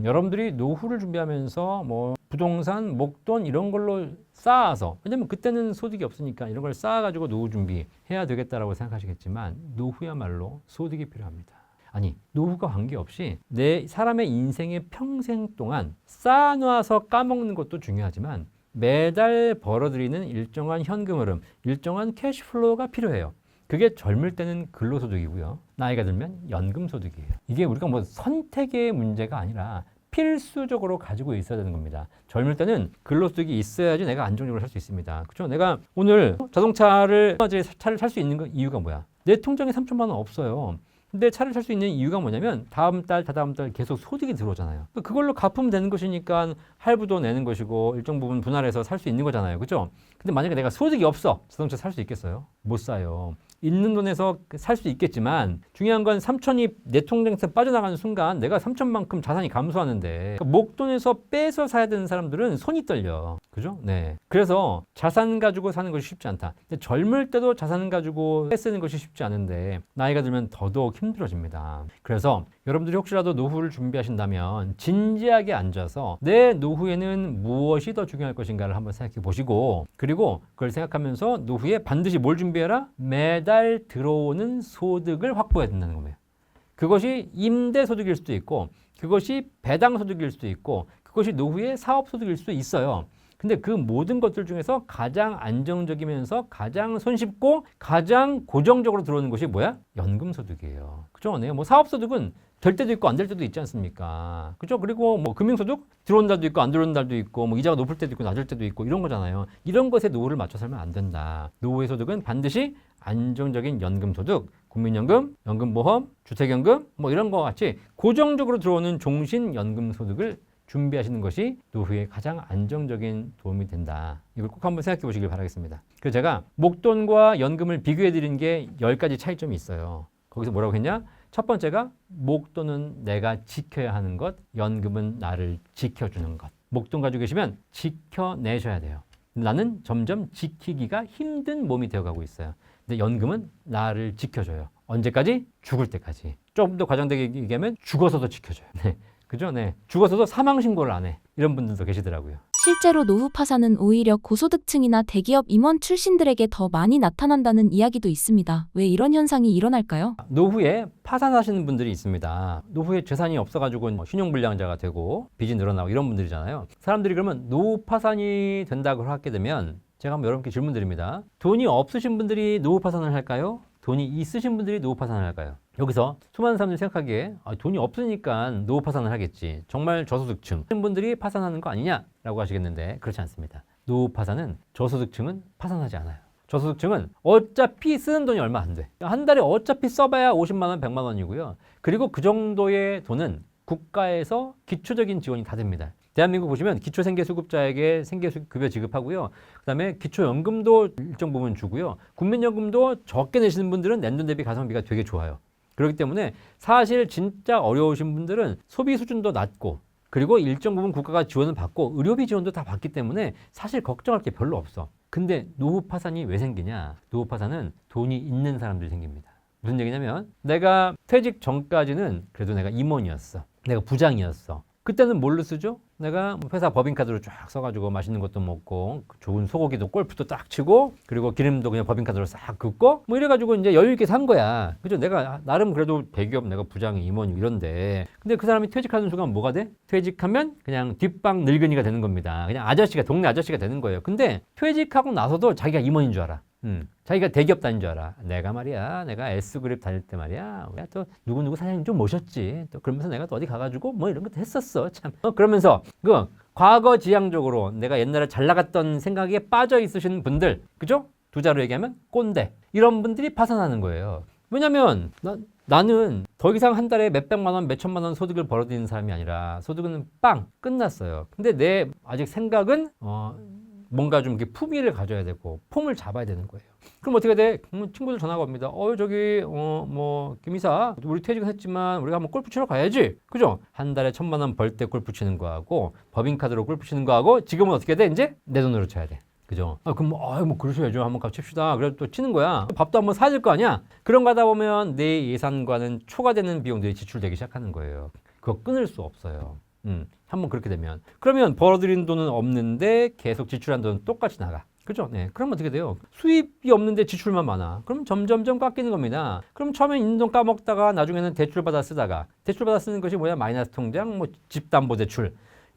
여러분들이 노후를 준비하면서 뭐 부동산, 목돈 이런 걸로 쌓아서 왜냐면 그때는 소득이 없으니까 이런 걸 쌓아가지고 노후 준비해야 되겠다라고 생각하시겠지만 노후야말로 소득이 필요합니다. 아니 노후가 관계없이 내 사람의 인생의 평생 동안 쌓아놔서 까먹는 것도 중요하지만 매달 벌어들이는 일정한 현금 흐름, 일정한 캐시플로우가 필요해요. 그게 젊을 때는 근로소득이고요. 나이가 들면 연금소득이에요. 이게 우리가 뭐 선택의 문제가 아니라 필수적으로 가지고 있어야 되는 겁니다. 젊을 때는 근로소득이 있어야지 내가 안정적으로 살 수 있습니다. 그렇죠? 내가 오늘 차를 살 수 있는 이유가 뭐야? 내 통장에 3천만 원 없어요. 근데 차를 살 수 있는 이유가 뭐냐면 다음 달, 다다음 달 계속 소득이 들어오잖아요. 그걸로 갚으면 되는 것이니까 할부도 내는 것이고 일정 부분 분할해서 살 수 있는 거잖아요. 그죠? 근데 만약에 내가 소득이 없어. 자동차 살 수 있겠어요? 못 사요. 있는 돈에서 살 수 있겠지만 중요한 건 3천이 내 통장에서 빠져나가는 순간 내가 3천만큼 자산이 감소하는데 그러니까 목돈에서 빼서 사야 되는 사람들은 손이 떨려. 그죠? 네. 그래서 자산 가지고 사는 것이 쉽지 않다. 근데 젊을 때도 자산 가지고 쓰는 것이 쉽지 않은데 나이가 들면 더더욱 힘들어집니다. 그래서 여러분들이 혹시라도 노후를 준비하신다면 진지하게 앉아서 내 노후에는 무엇이 더 중요할 것인가를 한번 생각해 보시고 그리고 그걸 생각하면서 노후에 반드시 뭘 준비해라? 매달 들어오는 소득을 확보해야 된다는 겁니다. 그것이 임대소득일 수도 있고 그것이 배당소득일 수도 있고 그것이 노후의 사업소득일 수도 있어요. 근데 그 모든 것들 중에서 가장 안정적이면서 가장 손쉽고 가장 고정적으로 들어오는 것이 뭐야? 연금소득이에요. 그죠? 네, 뭐 사업소득은 될 때도 있고 안 될 때도 있지 않습니까? 그죠? 그리고 뭐 금융소득 들어오는 달도 있고 안 들어오는 달도 있고 뭐 이자가 높을 때도 있고 낮을 때도 있고 이런 거잖아요. 이런 것에 노후를 맞춰 살면 안 된다. 노후의 소득은 반드시 안정적인 연금소득, 국민연금, 연금보험, 주택연금 뭐 이런 거 같이 고정적으로 들어오는 종신연금소득을 준비하시는 것이 노후에 가장 안정적인 도움이 된다. 이걸 꼭 한번 생각해 보시길 바라겠습니다. 그래서 제가 목돈과 연금을 비교해 드린 게 10가지 차이점이 있어요. 거기서 뭐라고 했냐? 첫 번째가 목돈은 내가 지켜야 하는 것, 연금은 나를 지켜주는 것. 목돈 가지고 계시면 지켜내셔야 돼요. 나는 점점 지키기가 힘든 몸이 되어가고 있어요. 근데 연금은 나를 지켜줘요. 언제까지? 죽을 때까지. 조금 더 과장되게 얘기하면 죽어서도 지켜줘요. 네. 그죠? 네. 죽어서도 사망신고를 안 해. 이런 분들도 계시더라고요. 실제로 노후 파산은 오히려 고소득층이나 대기업 임원 출신들에게 더 많이 나타난다는 이야기도 있습니다. 왜 이런 현상이 일어날까요? 노후에 파산하시는 분들이 있습니다. 노후에 재산이 없어가지고 신용불량자가 되고 빚이 늘어나고 이런 분들이잖아요. 사람들이 그러면 노후 파산이 된다고 하게 되면 제가 한번 여러분께 질문 드립니다. 돈이 없으신 분들이 노후 파산을 할까요? 돈이 있으신 분들이 노후 파산을 할까요? 여기서 수많은 사람들이 생각하기에 돈이 없으니까 노후 파산을 하겠지. 정말 저소득층 분들이 파산하는 거 아니냐라고 하시겠는데 그렇지 않습니다. 노후 파산은 저소득층은 파산하지 않아요. 저소득층은 어차피 쓰는 돈이 얼마 안 돼. 한 달에 어차피 써봐야 50만 원, 100만 원이고요. 그리고 그 정도의 돈은 국가에서 기초적인 지원이 다 됩니다. 대한민국 보시면 기초생계수급자에게 생계급여 지급하고요. 그다음에 기초연금도 일정 부분 주고요. 국민연금도 적게 내시는 분들은 낸돈 대비 가성비가 되게 좋아요. 그렇기 때문에 사실 진짜 어려우신 분들은 소비 수준도 낮고 그리고 일정 부분 국가가 지원을 받고 의료비 지원도 다 받기 때문에 사실 걱정할 게 별로 없어. 근데 노후 파산이 왜 생기냐? 노후 파산은 돈이 있는 사람들이 생깁니다. 무슨 얘기냐면 내가 퇴직 전까지는 그래도 내가 임원이었어. 내가 부장이었어. 그때는 뭘로 쓰죠? 내가 회사 법인카드로 쫙 써가지고 맛있는 것도 먹고 좋은 소고기도 골프도 딱 치고 그리고 기름도 그냥 법인카드로 싹 긋고 뭐 이래가지고 이제 여유 있게 산 거야. 그죠? 내가 나름 그래도 대기업 내가 부장이 임원이 이런데 근데 그 사람이 퇴직하는 순간 뭐가 돼? 퇴직하면 그냥 뒷방 늙은이가 되는 겁니다. 그냥 아저씨가 동네 아저씨가 되는 거예요. 근데 퇴직하고 나서도 자기가 임원인 줄 알아. 자기가 대기업 다닌 줄 알아. 내가 말이야, 내가 S그룹 다닐 때 말이야, 내가 또 누구누구 사장님 좀 모셨지. 또 그러면서 내가 또 어디 가가지고 뭐 이런 것도 했었어. 참. 그러면서 그 과거 지향적으로 내가 옛날에 잘 나갔던 생각에 빠져 있으신 분들, 그죠? 두 자로 얘기하면 꼰대. 이런 분들이 파산하는 거예요. 왜냐면 나는 더 이상 한 달에 몇백만 원, 몇천만 원 소득을 벌어들이는 사람이 아니라 소득은 빵 끝났어요. 근데 내 아직 생각은 뭔가 좀 이렇게 품위를 가져야 되고 폼을 잡아야 되는 거예요. 그럼 어떻게 돼? 친구들 전화가 옵니다. 저기 뭐 김이사 우리 퇴직은 했지만 우리가 한번 골프 치러 가야지. 그죠? 한 달에 1,000만 원 벌 때 골프 치는 거하고 법인카드로 골프 치는 거하고 지금은 어떻게 돼? 이제 내 돈으로 쳐야 돼. 그죠? 그럼 뭐 그러셔야죠. 한번 같이 칩시다. 그래도 또 치는 거야. 밥도 한번 사야 될 거 아니야? 그런 거 하다 보면 내 예산과는 초과되는 비용들이 지출되기 시작하는 거예요. 그거 끊을 수 없어요. 한번 그렇게 되면. 그러면 벌어들인 돈은 없는데 계속 지출한 돈은 똑같이 나가. 그죠? 네. 그럼 어떻게 돼요? 수입이 없는데 지출만 많아. 그럼 점점점 깎이는 겁니다. 그럼 처음엔 있는 돈 까먹다가 나중에는 대출 받아 쓰다가 대출 받아 쓰는 것이 뭐야? 마이너스 통장, 뭐 집담보대출.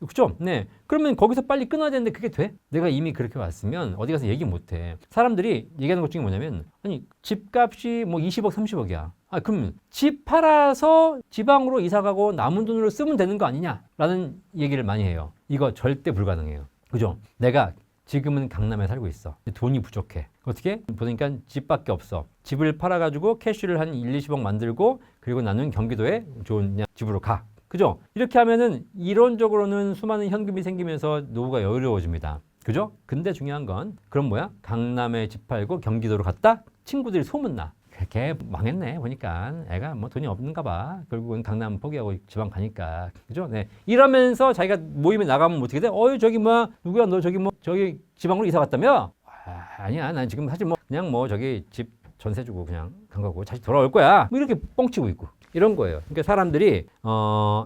그죠? 네. 그러면 거기서 빨리 끊어야 되는데 그게 돼? 내가 이미 그렇게 왔으면 어디 가서 얘기 못 해. 사람들이 얘기하는 것 중에 뭐냐면 아니 집값이 뭐 20억, 30억이야. 그럼 집 팔아서 지방으로 이사 가고 남은 돈으로 쓰면 되는 거 아니냐라는 얘기를 많이 해요. 이거 절대 불가능해요. 그죠? 내가 지금은 강남에 살고 있어. 돈이 부족해. 어떻게? 보니까 집밖에 없어. 집을 팔아가지고 캐시를 한 1, 20억 만들고 그리고 나는 경기도에 좋은 집으로 가. 그죠? 이렇게 하면은 이론적으로는 수많은 현금이 생기면서 노후가 여유로워집니다. 그죠? 근데 중요한 건 그럼 뭐야? 강남에 집 팔고 경기도로 갔다? 친구들이 소문나. 걔 망했네 보니까 애가 뭐 돈이 없는가 봐. 결국은 강남 포기하고 지방 가니까 그죠? 네. 이러면서 자기가 모임에 나가면 어떻게 돼? 어이 저기 뭐야 누구야 너 저기 뭐 저기 지방으로 이사 갔다며? 아니야 난 지금 사실 뭐 그냥 뭐 저기 집 전세 주고 그냥 간 거고 다시 돌아올 거야. 뭐 이렇게 뻥치고 있고 이런 거예요. 그러니까 사람들이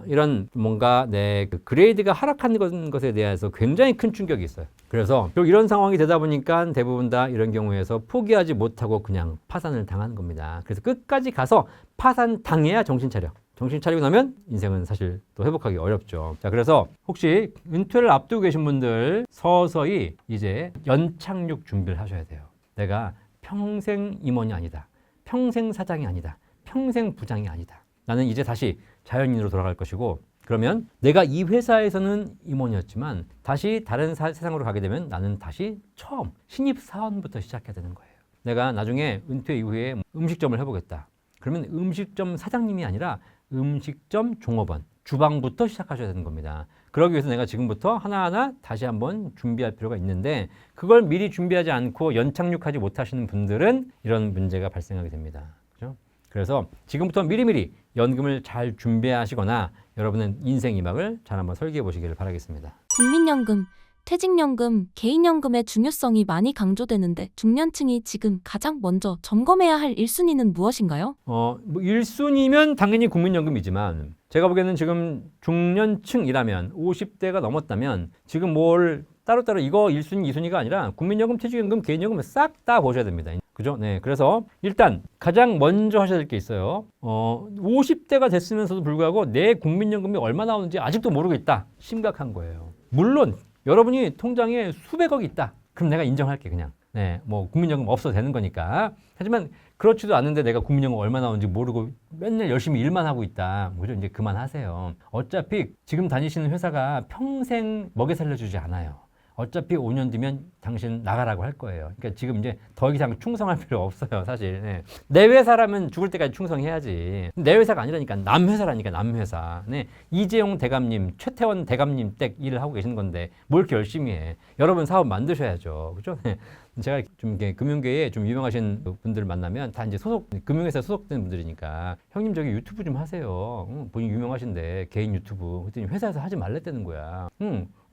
이런 뭔가 내 그 그레이드가 하락한 것에 대해서 굉장히 큰 충격이 있어요. 그래서 결국 이런 상황이 되다 보니까 대부분 다 이런 경우에서 포기하지 못하고 그냥 파산을 당하는 겁니다. 그래서 끝까지 가서 파산 당해야 정신 차려. 정신 차리고 나면 인생은 사실 또 회복하기 어렵죠. 자, 그래서 혹시 은퇴를 앞두고 계신 분들 서서히 이제 연착륙 준비를 하셔야 돼요. 내가 평생 임원이 아니다. 평생 사장이 아니다. 평생 부장이 아니다. 나는 이제 다시 자연인으로 돌아갈 것이고 그러면 내가 이 회사에서는 임원이었지만 다시 다른 세상으로 가게 되면 나는 다시 처음 신입사원부터 시작해야 되는 거예요. 내가 나중에 은퇴 이후에 음식점을 해보겠다. 그러면 음식점 사장님이 아니라 음식점 종업원, 주방부터 시작하셔야 되는 겁니다. 그러기 위해서 내가 지금부터 하나하나 다시 한번 준비할 필요가 있는데 그걸 미리 준비하지 않고 연착륙하지 못하시는 분들은 이런 문제가 발생하게 됩니다. 그렇죠? 그래서 지금부터 미리미리 연금을 잘 준비하시거나 여러분은 인생 이막을 잘 한번 설계해 보시기를 바라겠습니다. 국민연금, 퇴직연금, 개인연금의 중요성이 많이 강조되는데 중년층이 지금 가장 먼저 점검해야 할 1순위는 무엇인가요? 뭐 1순위면 당연히 국민연금이지만 제가 보기에는 지금 중년층이라면 50대가 넘었다면 지금 뭘 따로따로 이거 1순위, 2순위가 아니라 국민연금, 퇴직연금, 개인연금 싹 다 보셔야 됩니다. 그죠? 네. 그래서 일단 가장 먼저 하셔야 될 게 있어요. 50대가 됐으면서도 불구하고 내 국민연금이 얼마 나오는지 아직도 모르고 있다. 심각한 거예요. 물론 여러분이 통장에 수백억이 있다. 그럼 내가 인정할게 그냥. 네, 뭐 국민연금 없어도 되는 거니까. 하지만 그렇지도 않은데 내가 국민연금 얼마 나오는지 모르고 맨날 열심히 일만 하고 있다. 그죠? 이제 그만하세요. 어차피 지금 다니시는 회사가 평생 먹여 살려주지 않아요. 어차피 5년 뒤면 당신 나가라고 할 거예요. 그러니까 지금 이제 더 이상 충성할 필요 없어요, 사실. 네. 내 회사라면 죽을 때까지 충성해야지. 내 회사가 아니라니까 남 회사라니까 남 회사. 네. 이재용 대감님, 최태원 대감님 댁 일을 하고 계신 건데 뭘 이렇게 열심히 해? 여러분 사업 만드셔야죠, 그렇죠? 네. 제가 좀 이렇게 금융계에 좀 유명하신 분들을 만나면 다 이제 금융회사 소속된 분들이니까 형님 저기 유튜브 좀 하세요. 본인 유명하신데 개인 유튜브. 그랬더니 회사에서 하지 말랬다는 거야.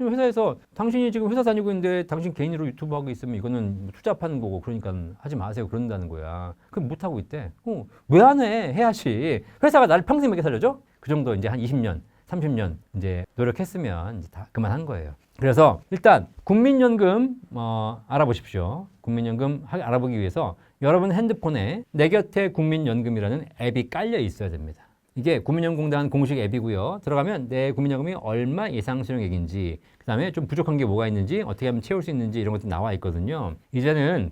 회사에서 당신이 지금 회사 다니고 있는데 당신 개인으로 유튜브 하고 있으면 이거는 투자 파는 거고 그러니까 하지 마세요. 그런다는 거야. 그럼 못 하고 있대. 왜 안 해? 해야지. 회사가 나를 평생 먹여 살려줘? 그 정도 이제 한 20년, 30년 이제 노력했으면 이제 다 그만한 거예요. 그래서 일단 국민연금 알아보십시오. 국민연금 알아보기 위해서 여러분 핸드폰에 내 곁에 국민연금이라는 앱이 깔려 있어야 됩니다. 이게 국민연금공단 공식 앱이고요. 들어가면 내 국민연금이 얼마 예상 수령액인지 그다음에 좀 부족한 게 뭐가 있는지 어떻게 하면 채울 수 있는지 이런 것도 나와 있거든요. 이제는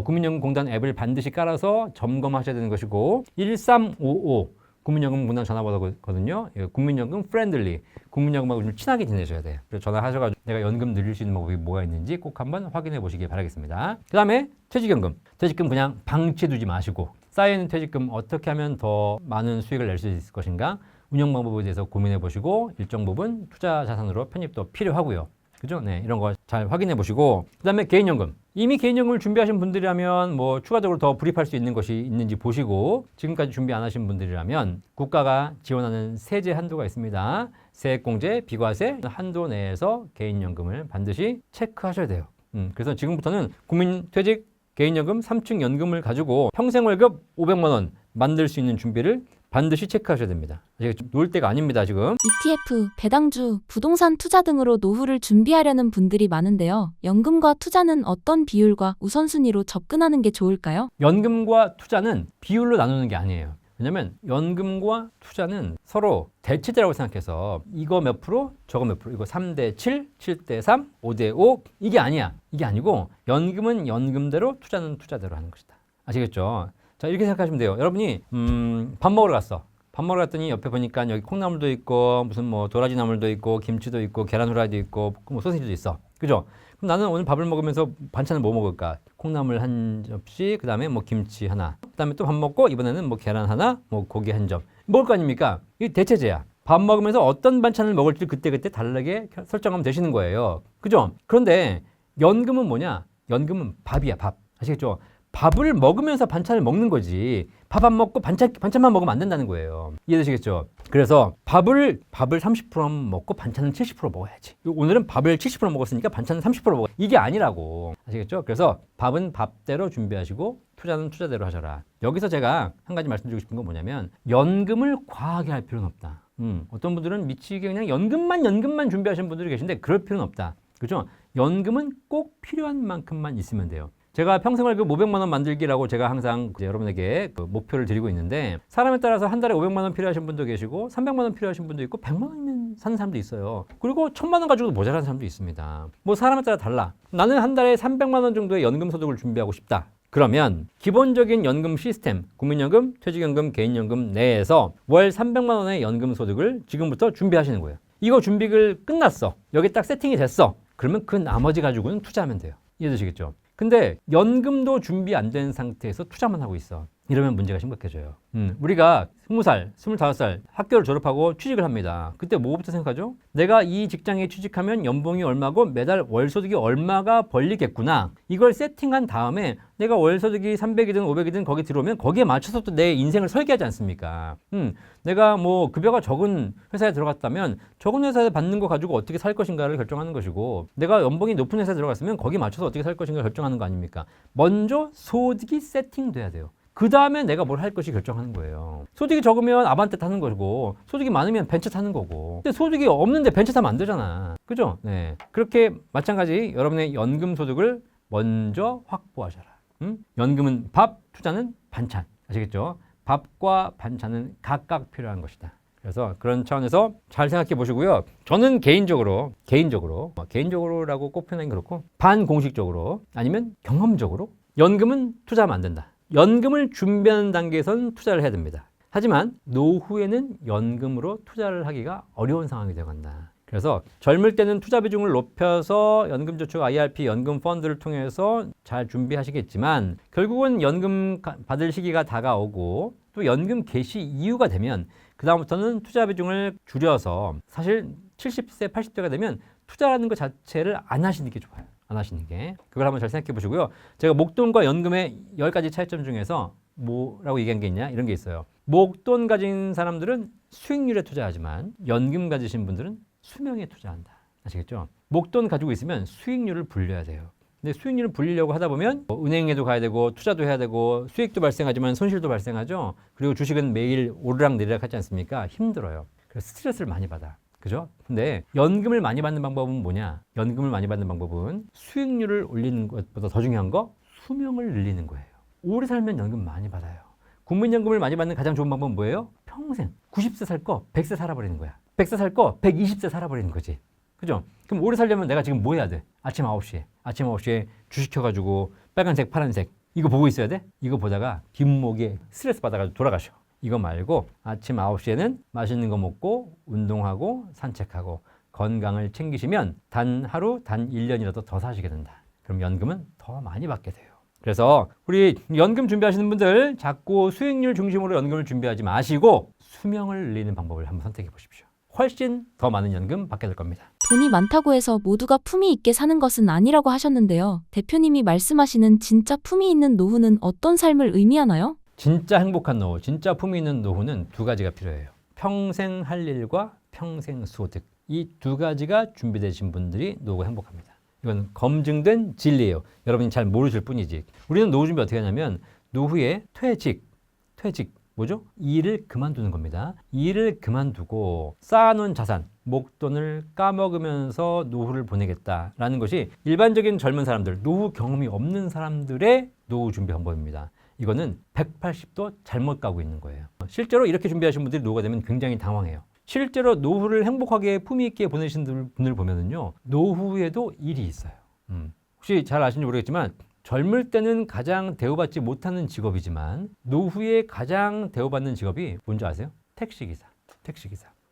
국민연금공단 앱을 반드시 깔아서 점검하셔야 되는 것이고 1355 국민연금공단 전화번호거든요. 국민연금 프렌들리. 국민연금하고 좀 친하게 지내셔야 돼요. 그래서 전화하셔가지고 내가 연금 늘릴 수 있는 방법이 뭐가 있는지 꼭 한번 확인해 보시기 바라겠습니다. 그 다음에 퇴직연금. 퇴직금 그냥 방치해두지 마시고 쌓여있는 퇴직금 어떻게 하면 더 많은 수익을 낼 수 있을 것인가 운영 방법에 대해서 고민해 보시고 일정 부분 투자 자산으로 편입도 필요하고요. 그죠? 네, 이런 거 잘 확인해 보시고 그 다음에 개인연금. 이미 개인연금을 준비하신 분들이라면 뭐 추가적으로 더 불입할 수 있는 것이 있는지 보시고 지금까지 준비 안 하신 분들이라면 국가가 지원하는 세제 한도가 있습니다. 세액공제, 비과세 한도 내에서 개인연금을 반드시 체크하셔야 돼요. 그래서 지금부터는 국민퇴직 개인연금 3층 연금을 가지고 평생 월급 500만 원 만들 수 있는 준비를 반드시 체크하셔야 됩니다. 아직 놀 때가 아닙니다, 지금. ETF, 배당주, 부동산 투자 등으로 노후를 준비하려는 분들이 많은데요. 연금과 투자는 어떤 비율과 우선순위로 접근하는 게 좋을까요? 연금과 투자는 비율로 나누는 게 아니에요. 왜냐면 연금과 투자는 서로 대체제라고 생각해서 이거 몇 프로, 저거 몇 프로, 이거 3대 7, 7대 3, 5대 5 이게 아니야. 이게 아니고 연금은 연금대로 투자는 투자대로 하는 것이다. 아시겠죠? 자, 이렇게 생각하시면 돼요. 여러분이 밥 먹으러 갔어. 밥 먹으러 갔더니 옆에 보니까 여기 콩나물도 있고 무슨 뭐 도라지 나물도 있고 김치도 있고 계란 후라이도 있고 뭐 소시지도 있어. 그죠? 그럼 나는 오늘 밥을 먹으면서 반찬을 뭐 먹을까? 콩나물 한 접시, 그 다음에 뭐 김치 하나, 그 다음에 또 밥 먹고 이번에는 뭐 계란 하나, 뭐 고기 한 점. 먹을 거 아닙니까? 이게 대체제야. 밥 먹으면서 어떤 반찬을 먹을지 그때그때 다르게 설정하면 되시는 거예요. 그죠? 그런데 연금은 뭐냐? 연금은 밥이야, 밥. 아시겠죠? 밥을 먹으면서 반찬을 먹는 거지. 밥 안 먹고 반찬만 먹으면 안 된다는 거예요. 이해되시겠죠? 그래서 밥을 30% 먹고 반찬은 70% 먹어야지. 오늘은 밥을 70% 먹었으니까 반찬은 30% 먹어. 이게 아니라고. 아시겠죠? 그래서 밥은 밥대로 준비하시고 투자는 투자대로 하셔라. 여기서 제가 한 가지 말씀드리고 싶은 건 뭐냐면 연금을 과하게 할 필요는 없다. 어떤 분들은 미치게 그냥 연금만 준비하시는 분들이 계신데 그럴 필요는 없다. 그렇죠? 연금은 꼭 필요한 만큼만 있으면 돼요. 제가 평생활비 500만 원 만들기라고 제가 항상 여러분에게 그 목표를 드리고 있는데 사람에 따라서 한 달에 500만 원 필요하신 분도 계시고 300만 원 필요하신 분도 있고 100만 원이면 사는 사람도 있어요. 그리고 1000만 원 가지고도 모자라는 사람도 있습니다. 뭐 사람에 따라 달라. 나는 한 달에 300만 원 정도의 연금 소득을 준비하고 싶다. 그러면 기본적인 연금 시스템, 국민연금, 퇴직연금, 개인연금 내에서 월 300만 원의 연금 소득을 지금부터 준비하시는 거예요. 이거 준비를 끝났어. 여기 딱 세팅이 됐어. 그러면 그 나머지 가지고는 투자하면 돼요. 이해되시겠죠? 근데 연금도 준비 안 된 상태에서 투자만 하고 있어. 이러면 문제가 심각해져요. 우리가 20살, 25살 학교를 졸업하고 취직을 합니다. 그때 뭐부터 생각하죠? 내가 이 직장에 취직하면 연봉이 얼마고 매달 월소득이 얼마가 벌리겠구나. 이걸 세팅한 다음에 내가 월소득이 300이든 500이든 거기 들어오면 거기에 맞춰서 또 내 인생을 설계하지 않습니까? 내가 뭐 급여가 적은 회사에 들어갔다면 적은 회사에 받는 거 가지고 어떻게 살 것인가를 결정하는 것이고 내가 연봉이 높은 회사에 들어갔으면 거기에 맞춰서 어떻게 살 것인가를 결정하는 거 아닙니까? 먼저 소득이 세팅돼야 돼요. 그 다음에 내가 뭘 할 것이 결정하는 거예요. 소득이 적으면 아반떼 타는 거고 소득이 많으면 벤츠 타는 거고 근데 소득이 없는데 벤츠 타면 안 되잖아. 그죠? 네. 그렇게 마찬가지 여러분의 연금 소득을 먼저 확보하셔라. 연금은 밥, 투자는 반찬. 아시겠죠? 밥과 반찬은 각각 필요한 것이다. 그래서 그런 차원에서 잘 생각해 보시고요. 저는 개인적으로라고 꼭 표현하기 그렇고 반공식적으로 아니면 경험적으로 연금은 투자하면 안 된다. 연금을 준비하는 단계에서는 투자를 해야 됩니다. 하지만 노후에는 연금으로 투자를 하기가 어려운 상황이 되어간다. 그래서 젊을 때는 투자 비중을 높여서 연금저축 IRP 연금 펀드를 통해서 잘 준비하시겠지만 결국은 연금 받을 시기가 다가오고 또 연금 개시 이후가 되면 그 다음부터는 투자 비중을 줄여서 사실 70세, 80세가 되면 투자라는 것 자체를 안 하시는 게 좋아요. 안 하시는 게. 그걸 한번 잘 생각해 보시고요. 제가 목돈과 연금의 10가지 차이점 중에서 뭐라고 얘기한 게 있냐? 이런 게 있어요. 목돈 가진 사람들은 수익률에 투자하지만 연금 가지신 분들은 수명에 투자한다. 아시겠죠? 목돈 가지고 있으면 수익률을 불려야 돼요. 근데 수익률을 불리려고 하다 보면 은행에도 가야 되고 투자도 해야 되고 수익도 발생하지만 손실도 발생하죠. 그리고 주식은 매일 오르락 내리락 하지 않습니까? 힘들어요. 그래서 스트레스를 많이 받아. 그죠? 근데 연금을 많이 받는 방법은 뭐냐? 연금을 많이 받는 방법은 수익률을 올리는 것보다 더 중요한 거 수명을 늘리는 거예요. 오래 살면 연금 많이 받아요. 국민연금을 많이 받는 가장 좋은 방법은 뭐예요? 평생 90세 살 거 100세 살아버리는 거야. 100세 살 거 120세 살아버리는 거지. 그죠? 그럼 오래 살려면 내가 지금 뭐 해야 돼? 아침 9시에 주식 켜가지고 빨간색, 파란색 이거 보고 있어야 돼? 이거 보다가 뒷목에 스트레스 받아가지고 돌아가셔. 이거 말고 아침 9시에는 맛있는 거 먹고 운동하고 산책하고 건강을 챙기시면 단 하루, 단 1년이라도 더 사시게 된다. 그럼 연금은 더 많이 받게 돼요. 그래서 우리 연금 준비하시는 분들 자꾸 수익률 중심으로 연금을 준비하지 마시고 수명을 늘리는 방법을 한번 선택해 보십시오. 훨씬 더 많은 연금 받게 될 겁니다. 돈이 많다고 해서 모두가 품위 있게 사는 것은 아니라고 하셨는데요. 대표님이 말씀하시는 진짜 품위 있는 노후는 어떤 삶을 의미하나요? 진짜 행복한 노후, 진짜 품위 있는 노후는 두 가지가 필요해요. 평생 할 일과 평생 소득. 이 두 가지가 준비되신 분들이 노후가 행복합니다. 이건 검증된 진리예요. 여러분이 잘 모르실 뿐이지. 우리는 노후 준비 어떻게 하냐면 노후에 퇴직 뭐죠? 일을 그만두는 겁니다. 일을 그만두고 쌓아놓은 자산, 목돈을 까먹으면서 노후를 보내겠다라는 것이 일반적인 젊은 사람들, 노후 경험이 없는 사람들의 노후 준비 방법입니다. 이거는 180도 잘못 가고 있는 거예요. 실제로 이렇게 준비하신 분들이 노후가 되면 굉장히 당황해요. 실제로 노후를 행복하게 품위 있게 보내신 분들 보면은요, 노후에도 일이 있어요. 혹시 잘 아시는지 모르겠지만 젊을 때는 가장 대우받지 못하는 직업이지만 노후에 가장 대우받는 직업이 뭔지 아세요? 택시기사.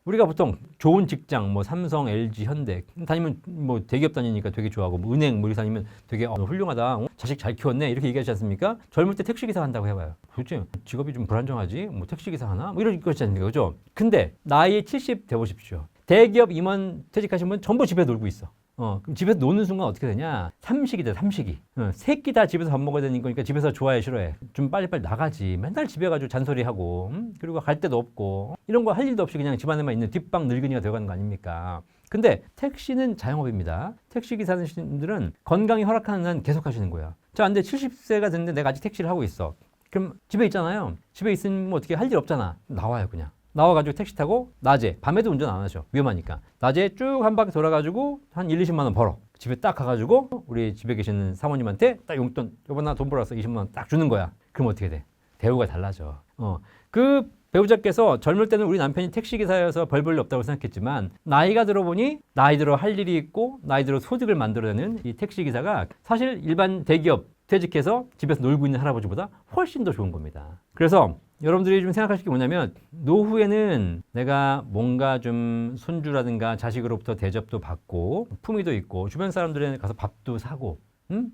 우리가 보통 좋은 직장, 뭐 삼성, LG, 현대 다니면 뭐 대기업 다니니까 되게 좋아하고 뭐 은행 뭐 다니면 되게 훌륭하다. 자식 잘 키웠네. 이렇게 얘기하지 않습니까? 젊을 때 택시기사 한다고 해봐요. 도대체 직업이 좀 불안정하지? 뭐 택시기사 하나? 뭐 이런 거지 않습니까? 그죠? 근데 나이 70 돼 보십시오. 대기업 임원 퇴직하신 분 전부 집에 놀고 있어. 그럼 집에서 노는 순간 어떻게 되냐? 삼식이 돼, 삼식이. 새끼 다 집에서 밥 먹어야 되는 거니까 집에서 좋아해, 싫어해? 좀 빨리빨리 나가지. 맨날 집에 가지고 잔소리하고, 그리고 갈 데도 없고, 이런 거 할 일도 없이 그냥 집안에만 있는 뒷방 늙은이가 되어가는 거 아닙니까? 근데 택시는 자영업입니다. 택시 기사님들은 건강이 허락하는 한 계속 하시는 거야. 자, 근데 70세가 됐는데 내가 아직 택시를 하고 있어. 그럼 집에 있잖아요. 집에 있으면 뭐 어떻게 할 일 없잖아. 나와요, 그냥. 나와가지고 택시 타고 낮에, 밤에도 운전 안 하죠. 위험하니까. 낮에 쭉 한 바퀴 돌아가지고 한 1, 20만 원 벌어. 집에 딱 가가지고 우리 집에 계시는 사모님한테 딱 용돈, 여보 나 돈 벌었어. 20만 원 딱 주는 거야. 그럼 어떻게 돼? 대우가 달라져. 그 배우자께서 젊을 때는 우리 남편이 택시기사여서 별 볼 일 없다고 생각했지만 나이가 들어보니 나이 들어 할 일이 있고 나이 들어 소득을 만들어내는 이 택시기사가 사실 일반 대기업 퇴직해서 집에서 놀고 있는 할아버지보다 훨씬 더 좋은 겁니다. 그래서 여러분들이 좀 생각하실 게 뭐냐면 노후에는 내가 뭔가 좀 손주라든가 자식으로부터 대접도 받고 품위도 있고 주변 사람들에 가서 밥도 사고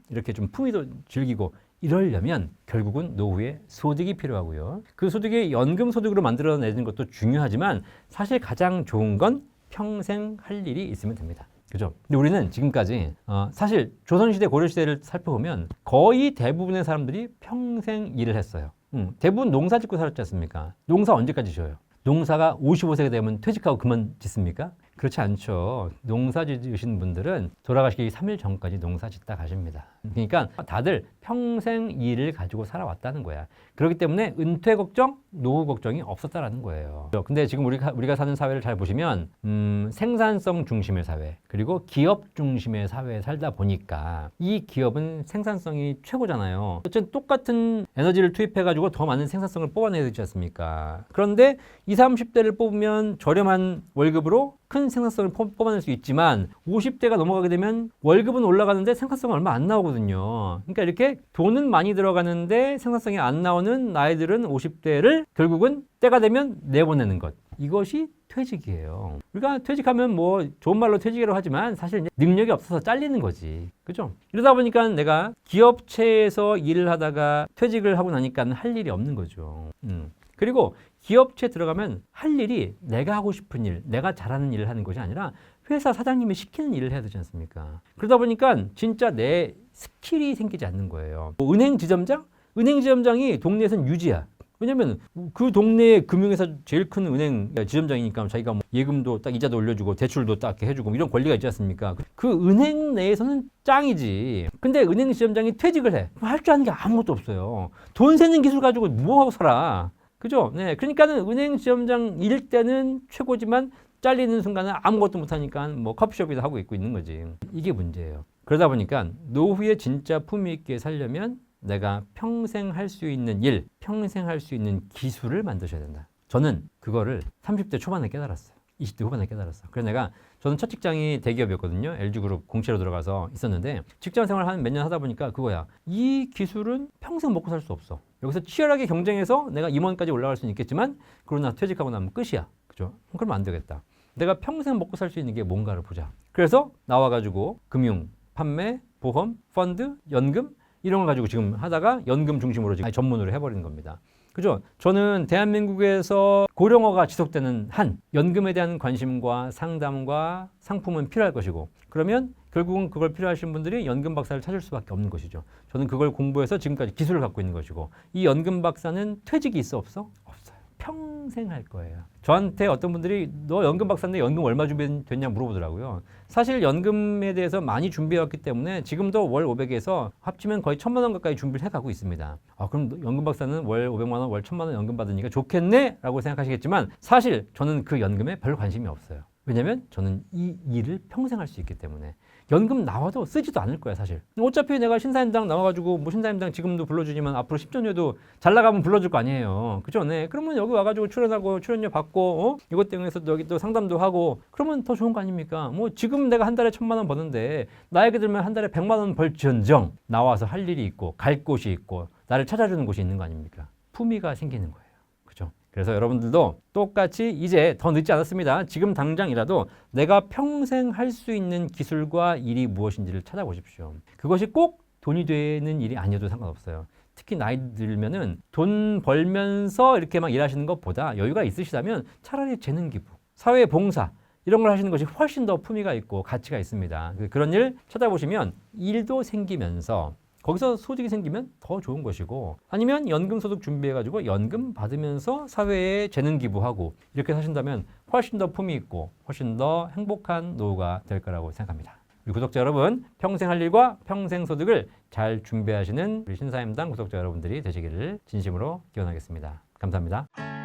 이렇게 좀 품위도 즐기고 이러려면 결국은 노후에 소득이 필요하고요. 그 소득이 연금 소득으로 만들어내는 것도 중요하지만 사실 가장 좋은 건 평생 할 일이 있으면 됩니다. 그죠? 근데 우리는 지금까지 사실 조선시대 고려시대를 살펴보면 거의 대부분의 사람들이 평생 일을 했어요. 대부분 농사 짓고 살았지 않습니까? 농사 언제까지 지어요? 농사가 55세가 되면 퇴직하고 그만 짓습니까? 그렇지 않죠. 농사 지으신 분들은 돌아가시기 3일 전까지 농사 짓다 가십니다. 그러니까 다들 평생 일을 가지고 살아왔다는 거야. 그렇기 때문에 은퇴 걱정, 노후 걱정이 없었다라는 거예요. 근데 지금 우리가 사는 사회를 잘 보시면 생산성 중심의 사회, 그리고 기업 중심의 사회에 살다 보니까 이 기업은 생산성이 최고잖아요. 어쨌든 똑같은 에너지를 투입해가지고 더 많은 생산성을 뽑아내야 되지 않습니까? 그런데 20, 30대를 뽑으면 저렴한 월급으로 큰 생산성을 뽑아낼 수 있지만 50대가 넘어가게 되면 월급은 올라가는데 생산성은 얼마 안 나오거든요. 그러니까 이렇게 돈은 많이 들어가는데 생산성이 안 나오는 나이들은 50대를 결국은 때가 되면 내보내는 것. 이것이 퇴직이에요. 우리가 퇴직하면 뭐 좋은 말로 퇴직이라고 하지만 사실 이제 능력이 없어서 잘리는 거지. 그죠? 이러다 보니까 내가 기업체에서 일을 하다가 퇴직을 하고 나니까 할 일이 없는 거죠. 그리고 기업체에 들어가면 할 일이 내가 하고 싶은 일, 내가 잘하는 일을 하는 것이 아니라 회사 사장님이 시키는 일을 해야 되지 않습니까? 그러다 보니까 진짜 내 스킬이 생기지 않는 거예요. 뭐 은행 지점장? 은행 지점장이 동네에선 유지야. 왜냐면 그 동네의 금융회사 제일 큰 은행 지점장이니까 자기가 뭐 예금도 딱 이자도 올려주고 대출도 딱 이렇게 해주고 이런 권리가 있지 않습니까? 그 은행 내에서는 짱이지. 근데 은행 지점장이 퇴직을 해. 할 줄 아는 게 아무것도 없어요. 돈 세는 기술 가지고 뭐 하고 살아? 그죠? 네. 그러니까는 은행 지점장 일 때는 최고지만 잘리는 순간은 아무것도 못하니까 뭐 커피숍이도 하고 있는 거지. 이게 문제예요. 그러다 보니까 노후에 진짜 품위 있게 살려면 내가 평생 할 수 있는 일, 평생 할 수 있는 기술을 만드셔야 된다. 저는 그거를 30대 초반에 깨달았어요. 20대 후반에 깨달았어. 그래서 저는 첫 직장이 대기업이었거든요. LG그룹 공채로 들어가서 있었는데 직장 생활 한 몇 년 하다 보니까 그거야. 이 기술은 평생 먹고 살 수 없어. 여기서 치열하게 경쟁해서 내가 임원까지 올라갈 수는 있겠지만 그러나 퇴직하고 나면 끝이야. 그죠? 그러면 안 되겠다. 내가 평생 먹고 살 수 있는 게 뭔가를 보자. 그래서 나와가지고 금융, 판매, 보험, 펀드, 연금 이런 걸 가지고 지금 하다가 연금 중심으로 지금 전문으로 해버리는 겁니다. 그죠? 저는 대한민국에서 고령화가 지속되는 한 연금에 대한 관심과 상담과 상품은 필요할 것이고 그러면 결국은 그걸 필요하신 분들이 연금 박사를 찾을 수밖에 없는 것이죠. 저는 그걸 공부해서 지금까지 기술을 갖고 있는 것이고 이 연금 박사는 퇴직이 있어 없어? 없어요. 평생 할 거예요. 저한테 어떤 분들이 너 연금 박사인데 연금 얼마 준비됐냐 물어보더라고요. 사실 연금에 대해서 많이 준비해왔기 때문에 지금도 월 500에서 합치면 거의 1,000만 원 가까이 준비를 해가고 있습니다. 그럼 연금 박사는 월 500만 원, 월 1,000만 원 연금 받으니까 좋겠네? 라고 생각하시겠지만 사실 저는 그 연금에 별 관심이 없어요. 왜냐면 저는 이 일을 평생 할 수 있기 때문에. 연금 나와도 쓰지도 않을 거야 사실. 어차피 내가 신사임당 나와가지고 뭐 신사임당 지금도 불러주지만 앞으로 10년 후에도 잘 나가면 불러줄 거 아니에요. 그죠? 네. 그러면 여기 와가지고 출연하고 출연료 받고 이것 때문에 해서 여기 또 상담도 하고 그러면 더 좋은 거 아닙니까? 뭐 지금 내가 한 달에 1,000만 원 버는데 나에게 들면 한 달에 100만 원 벌지언정 나와서 할 일이 있고 갈 곳이 있고 나를 찾아주는 곳이 있는 거 아닙니까? 품위가 생기는 거예요. 그죠? 그래서 여러분들도 똑같이 이제 더 늦지 않았습니다. 지금 당장이라도 내가 평생 할 수 있는 기술과 일이 무엇인지를 찾아보십시오. 그것이 꼭 돈이 되는 일이 아니어도 상관없어요. 특히 나이 들면은 돈 벌면서 이렇게 막 일하시는 것보다 여유가 있으시다면 차라리 재능 기부, 사회 봉사 이런 걸 하시는 것이 훨씬 더 품위가 있고 가치가 있습니다. 그런 일 찾아보시면 일도 생기면서 거기서 소득이 생기면 더 좋은 것이고 아니면 연금소득 준비해가지고 연금 받으면서 사회에 재능 기부하고 이렇게 하신다면 훨씬 더 품위 있고 훨씬 더 행복한 노후가 될 거라고 생각합니다. 우리 구독자 여러분, 평생 할 일과 평생 소득을 잘 준비하시는 우리 신사임당 구독자 여러분들이 되시기를 진심으로 기원하겠습니다. 감사합니다.